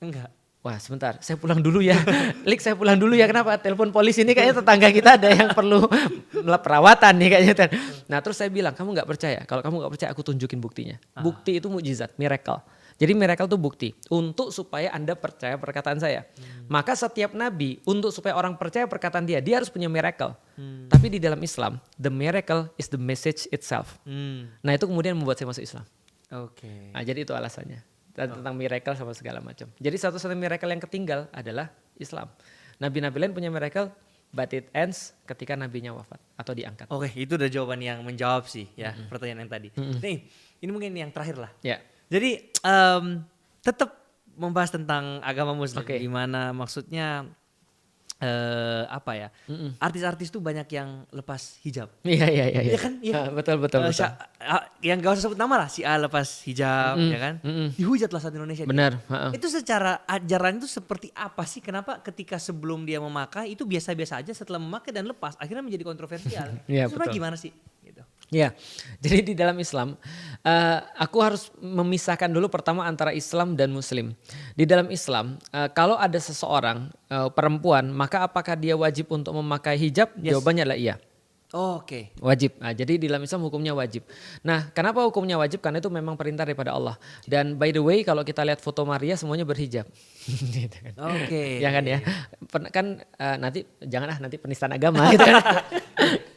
Enggak. Wah sebentar, saya pulang dulu ya. Lik saya pulang dulu ya, kenapa? Telepon polisi ini kayaknya tetangga kita ada yang perlu perawatan nih kayaknya. Nah terus saya bilang, kamu gak percaya? Kalau kamu gak percaya aku tunjukin buktinya. Bukti itu mukjizat, miracle. Jadi miracle itu bukti untuk supaya Anda percaya perkataan saya. Maka setiap nabi untuk supaya orang percaya perkataan dia harus punya miracle. Tapi di dalam Islam, the miracle is the message itself. Nah itu kemudian membuat saya masuk Islam. Oke. Nah jadi itu alasannya. Tentang miracle sama segala macam. Jadi satu-satunya miracle yang ketinggal adalah Islam. Nabi-nabi lain punya miracle, but it ends ketika nabinya wafat atau diangkat. Oke, itu udah jawaban yang menjawab sih ya pertanyaan yang tadi. Nih, ini mungkin yang terakhir lah. Ya. Jadi tetap membahas tentang agama Muslim, gimana maksudnya apa ya, artis-artis tuh banyak yang lepas hijab. Iya. Iya kan? Iya. Betul. Yang gak usah sebut nama lah, si A lepas hijab, ya kan? Dihujat lah saat Indonesia. Benar. Itu secara ajaran itu seperti apa sih? Kenapa ketika sebelum dia memakai itu biasa-biasa aja, setelah memakai dan lepas akhirnya menjadi kontroversial? Iya, Sebenarnya gimana sih? Gitu. Ya, jadi di dalam Islam, aku harus memisahkan dulu pertama antara Islam dan Muslim. Di dalam Islam, kalau ada seseorang perempuan, maka apakah dia wajib untuk memakai hijab? Yes. Jawabannya adalah iya. Oh, oke. Wajib. Nah, jadi di dalam Islam hukumnya wajib. Nah, kenapa hukumnya wajib? Karena itu memang perintah daripada Allah. Dan by the way, kalau kita lihat foto Maria semuanya berhijab. Gitu kan. Oke. Ya kan ya. Kan nanti janganlah nanti penistaan agama gitu kan.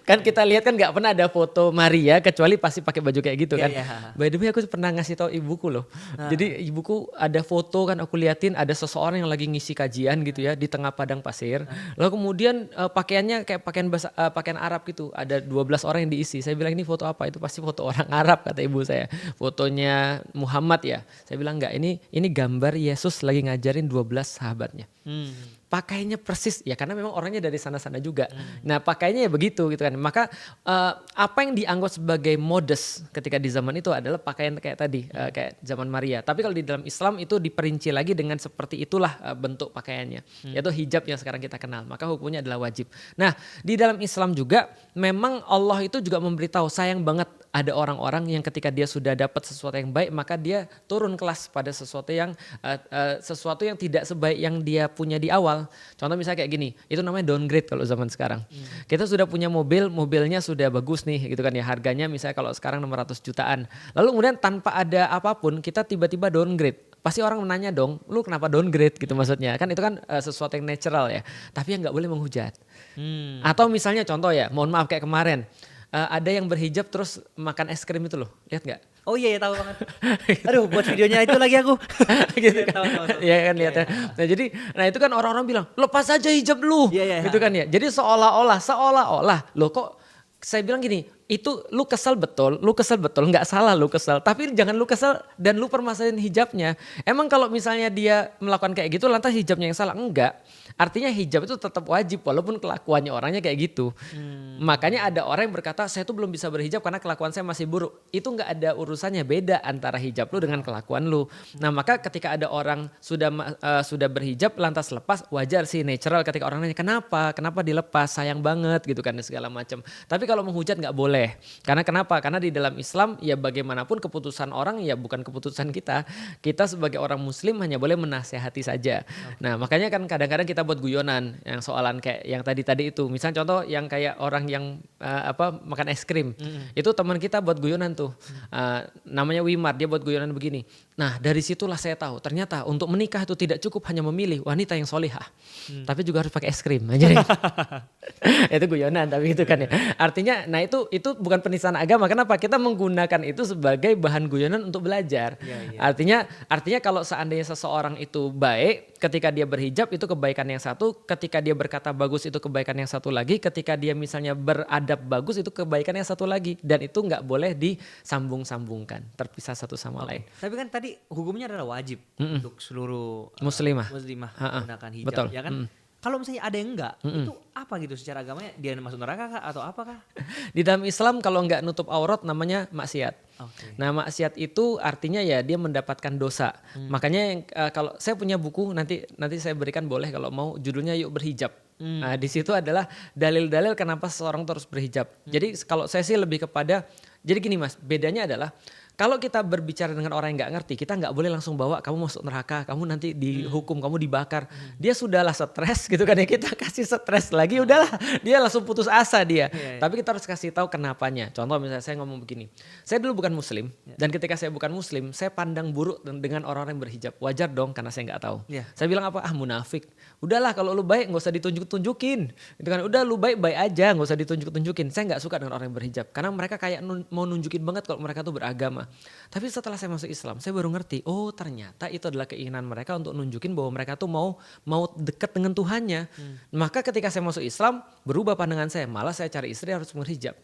Kan kita lihat kan nggak pernah ada foto Maria kecuali pasti pakai baju kayak gitu kan. By the way, aku pernah ngasih tahu ibuku loh. Jadi ibuku ada foto kan, aku liatin ada seseorang yang lagi ngisi kajian gitu ya di tengah padang pasir. Lalu kemudian pakaiannya kayak pakaian Arab gitu. Ada 12 orang yang diisi. Saya bilang ini foto apa? Itu pasti foto orang Arab kata ibu saya. Fotonya Muhammad ya. Saya bilang enggak, ini gambar Yesus lagi ngajarin 12 sahabatnya. Pakainya persis ya karena memang orangnya dari sana-sana juga. Nah pakainya ya begitu gitu kan. Maka apa yang dianggap sebagai modest ketika di zaman itu adalah pakaian kayak tadi kayak zaman Maria. Tapi kalau di dalam Islam itu diperinci lagi dengan seperti itulah bentuk pakaiannya. Yaitu hijab yang sekarang kita kenal. Maka hukumnya adalah wajib. Nah di dalam Islam juga memang Allah itu juga memberitahu sayang banget ada orang-orang yang ketika dia sudah dapat sesuatu yang baik maka dia turun kelas pada sesuatu yang tidak sebaik yang dia punya di awal. Contoh misalnya kayak gini, itu namanya downgrade kalau zaman sekarang. Kita sudah punya mobilnya sudah bagus nih gitu kan ya, harganya misalnya kalau sekarang 600 jutaan. Lalu kemudian tanpa ada apapun kita tiba-tiba downgrade. Pasti orang menanya dong, lu kenapa downgrade gitu maksudnya. Kan itu kan sesuatu yang natural ya, tapi yang gak boleh menghujat. Atau misalnya contoh ya, mohon maaf kayak kemarin. Ada yang berhijab terus makan es krim itu loh, lihat nggak? Oh iya tahu banget. Aduh buat videonya itu lagi aku. Gitu kan. Iya kan lihat ya. Nah itu kan orang-orang bilang lepas aja hijab lu. Gitu kan ya. Jadi seolah-olah loh kok saya bilang gini, itu lu kesel betul, nggak salah lu kesel. Tapi jangan lu kesel dan lu permasalahin hijabnya. Emang kalau misalnya dia melakukan kayak gitu lantas hijabnya yang salah? Enggak. Artinya hijab itu tetap wajib walaupun kelakuannya orangnya kayak gitu. Makanya ada orang yang berkata saya tuh belum bisa berhijab karena kelakuan saya masih buruk. Itu nggak ada urusannya, beda antara hijab lu dengan kelakuan lu. Nah maka ketika ada orang sudah berhijab lantas lepas, wajar sih, natural ketika orang nanya kenapa dilepas, sayang banget gitu kan segala macam. Tapi kalau menghujat nggak boleh. Karena kenapa? Karena di dalam Islam ya bagaimanapun keputusan orang ya bukan keputusan kita. Kita sebagai orang muslim hanya boleh menasehati saja. Nah makanya kan kadang-kadang kita buat guyonan yang soalan kayak yang tadi itu. Misalnya contoh yang kayak orang yang makan es krim. Itu teman kita buat guyonan tuh. Namanya Wimar, dia buat guyonan begini. Nah dari situlah saya tahu ternyata untuk menikah itu tidak cukup hanya memilih wanita yang solihah. Tapi juga harus pakai es krim. Jadi itu guyonan tapi itu kan ya. Artinya nah itu bukan penistaan agama. Kenapa? Kita menggunakan itu sebagai bahan guyonan untuk belajar. Artinya kalau seandainya seseorang itu baik ketika dia berhijab itu kebaikan yang satu, ketika dia berkata bagus itu kebaikan yang satu lagi, ketika dia misalnya beradab bagus itu kebaikan yang satu lagi, dan itu nggak boleh disambung-sambungkan, terpisah satu sama lain. Tapi kan tadi hukumnya adalah wajib untuk seluruh muslimah menggunakan hijab. Betul. Ya kan? Kalau misalnya ada yang enggak, itu apa gitu secara agamanya? Dia masuk neraka kah atau apakah? Di dalam Islam kalau enggak nutup aurat namanya maksiat. Nah maksiat itu artinya ya dia mendapatkan dosa. Makanya kalau saya punya buku nanti saya berikan boleh kalau mau, judulnya Yuk Berhijab. Nah di situ adalah dalil-dalil kenapa seseorang terus berhijab. Jadi kalau saya sih lebih kepada, jadi gini mas, bedanya adalah kalau kita berbicara dengan orang yang nggak ngerti, kita nggak boleh langsung bawa kamu masuk neraka, kamu nanti dihukum, kamu dibakar. Dia sudahlah stres gitu kan ya, kita kasih stres lagi, udahlah dia langsung putus asa dia. Tapi kita harus kasih tahu kenapanya. Contoh misalnya saya ngomong begini, saya dulu bukan muslim dan ketika saya bukan muslim, saya pandang buruk dengan orang-orang yang berhijab. Wajar dong karena saya nggak tahu. Saya bilang apa? Munafik. Udahlah kalau lu baik nggak usah ditunjuk-tunjukin. Itu kan udah lu baik-baik aja, nggak usah ditunjuk-tunjukin. Saya nggak suka dengan orang yang berhijab karena mereka kayak mau nunjukin banget kalau mereka tuh beragama. Tapi setelah saya masuk Islam, saya baru ngerti, oh ternyata itu adalah keinginan mereka untuk nunjukin bahwa mereka tuh mau dekat dengan Tuhannya. Maka ketika saya masuk Islam, berubah pandangan saya, malah saya cari istri harus berhijab.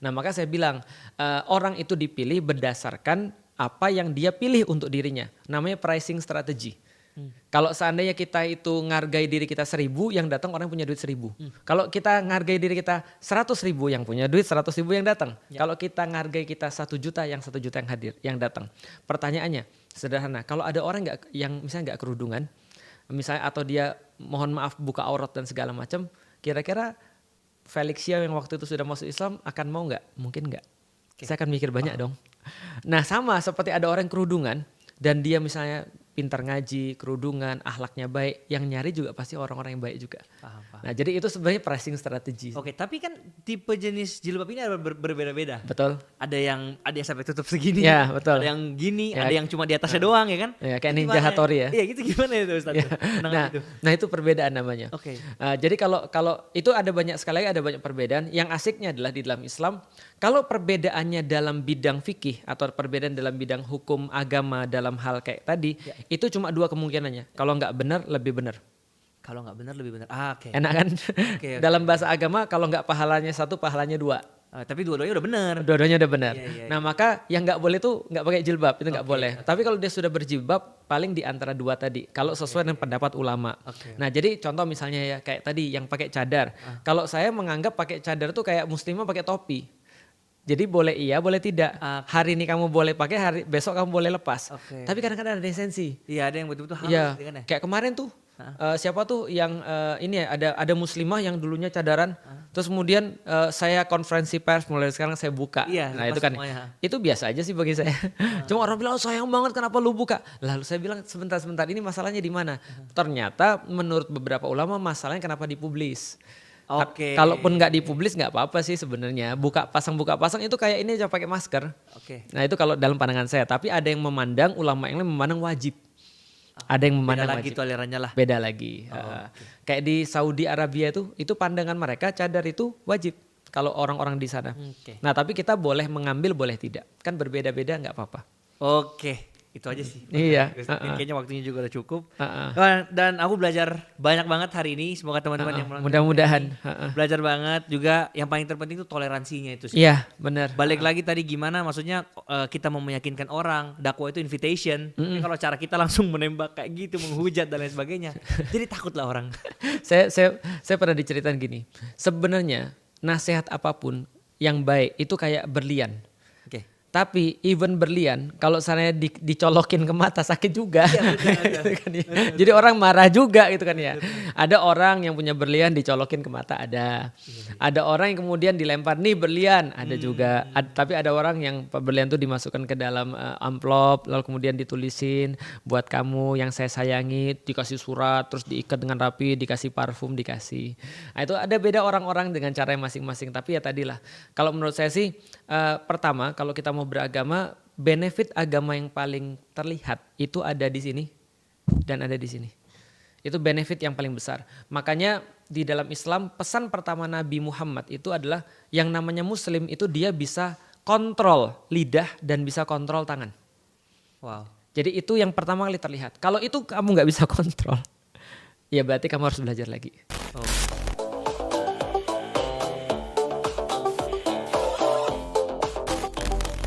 Nah maka saya bilang, orang itu dipilih berdasarkan apa yang dia pilih untuk dirinya. Namanya pricing strategy. Kalau seandainya kita itu ngargai diri kita 1.000, yang datang orang yang punya duit 1.000. Kalau kita ngargai diri kita 100.000, yang punya duit 100.000 yang datang. Kalau kita ngargai kita 1 juta, yang 1 juta yang hadir, yang datang. Pertanyaannya sederhana, kalau ada orang yang misalnya nggak kerudungan, misalnya atau dia mohon maaf buka aurat dan segala macam, kira-kira Felixia yang waktu itu sudah masuk Islam akan mau nggak? Mungkin nggak. Saya akan mikir banyak dong. Nah sama seperti ada orang kerudungan dan dia misalnya pintar ngaji, kerudungan, akhlaknya baik, yang nyari juga pasti orang-orang yang baik juga. Paham. Nah jadi itu sebenarnya pricing strategi. Oke, tapi kan tipe jenis jilbab ini ada berbeda-beda. Betul. Ada yang sampai tutup segini. Ya betul. Ada yang gini, Ya. ada yang cuma di atasnya doang ya kan? Ya kayak Ninja Hattori ya. Iya gitu gimana itu Ustaz? Ya. Nah itu perbedaan namanya. Oke. Jadi kalau itu ada banyak sekali lagi ada banyak perbedaan. Yang asiknya adalah di dalam Islam, kalau perbedaannya dalam bidang fikih atau perbedaan dalam bidang hukum agama dalam hal kayak tadi, itu cuma 2 kemungkinannya. Kalau nggak benar lebih benar. Kalau nggak benar lebih benar. Oke. Enak kan? Okay. Dalam bahasa agama kalau nggak pahalanya 1, pahalanya 2. Tapi dua-duanya udah benar. Dua-duanya udah benar. Iya. Nah maka yang nggak boleh tuh nggak pakai jilbab, itu nggak boleh. Tapi kalau dia sudah berjilbab paling di antara 2 tadi. Kalau sesuai dengan pendapat ulama. Nah jadi contoh misalnya ya kayak tadi yang pakai cadar. Kalau saya menganggap pakai cadar tuh kayak muslimah pakai topi. Jadi boleh iya, boleh tidak. Hari ini kamu boleh pakai, besok kamu boleh lepas. Tapi kadang-kadang ada esensi. Iya, ada yang betul-betul harus. Iya, Kan ya? kayak kemarin tuh siapa tuh yang ini ya ada muslimah yang dulunya cadaran, terus kemudian saya konferensi pers mulai sekarang saya buka. Iya, nah itu kan semuanya. itu biasa aja sih bagi saya. Cuma orang bilang sayang banget kenapa lu buka. Lalu saya bilang sebentar ini masalahnya di mana? Ternyata menurut beberapa ulama masalahnya kenapa dipublis. Kalaupun nggak dipublis nggak apa-apa sih sebenarnya. Buka pasang itu kayak ini aja pakai masker. Nah itu kalau dalam pandangan saya. Tapi ada yang memandang, ulama yang lain memandang wajib. Ada yang memandang beda lagi wajib. tolerannya lah. Beda lagi. Kayak di Saudi Arabia itu pandangan mereka cadar itu wajib. Kalau orang-orang di sana. Nah tapi kita boleh mengambil boleh tidak. Kan berbeda-beda nggak apa-apa. Itu aja sih. Iya. Kayaknya waktunya juga udah cukup. Dan aku belajar banyak banget hari ini. Semoga teman-teman yang mudah-mudahan belajar banget juga. Yang paling terpenting itu toleransinya itu sih. Iya benar. Balik lagi tadi gimana maksudnya kita mau meyakinkan orang. Dakwah itu invitation. Tapi kalau cara kita langsung menembak kayak gitu, menghujat dan lain sebagainya, jadi takutlah orang. saya pernah diceritain gini. Sebenarnya nasihat apapun yang baik itu kayak berlian. Tapi even berlian kalau saya dicolokin ke mata sakit juga. Gitu kan ya. Jadi orang marah juga gitu kan ya. Ada orang yang punya berlian dicolokin ke mata ada. Ada orang yang kemudian dilempar nih berlian ada juga. Tapi ada orang yang berlian tuh dimasukkan ke dalam amplop lalu kemudian ditulisin buat kamu yang saya sayangi, dikasih surat terus diikat dengan rapi, dikasih parfum dikasih. Nah, itu ada beda orang-orang dengan cara yang masing-masing. Tapi ya tadilah kalau menurut saya sih pertama kalau kita mau beragama, benefit agama yang paling terlihat itu ada di sini dan ada di sini. Itu benefit yang paling besar. Makanya di dalam Islam pesan pertama Nabi Muhammad itu adalah yang namanya muslim itu dia bisa kontrol lidah dan bisa kontrol tangan. Wow. Jadi itu yang pertama kali terlihat. Kalau itu kamu nggak bisa kontrol, ya berarti kamu harus belajar lagi.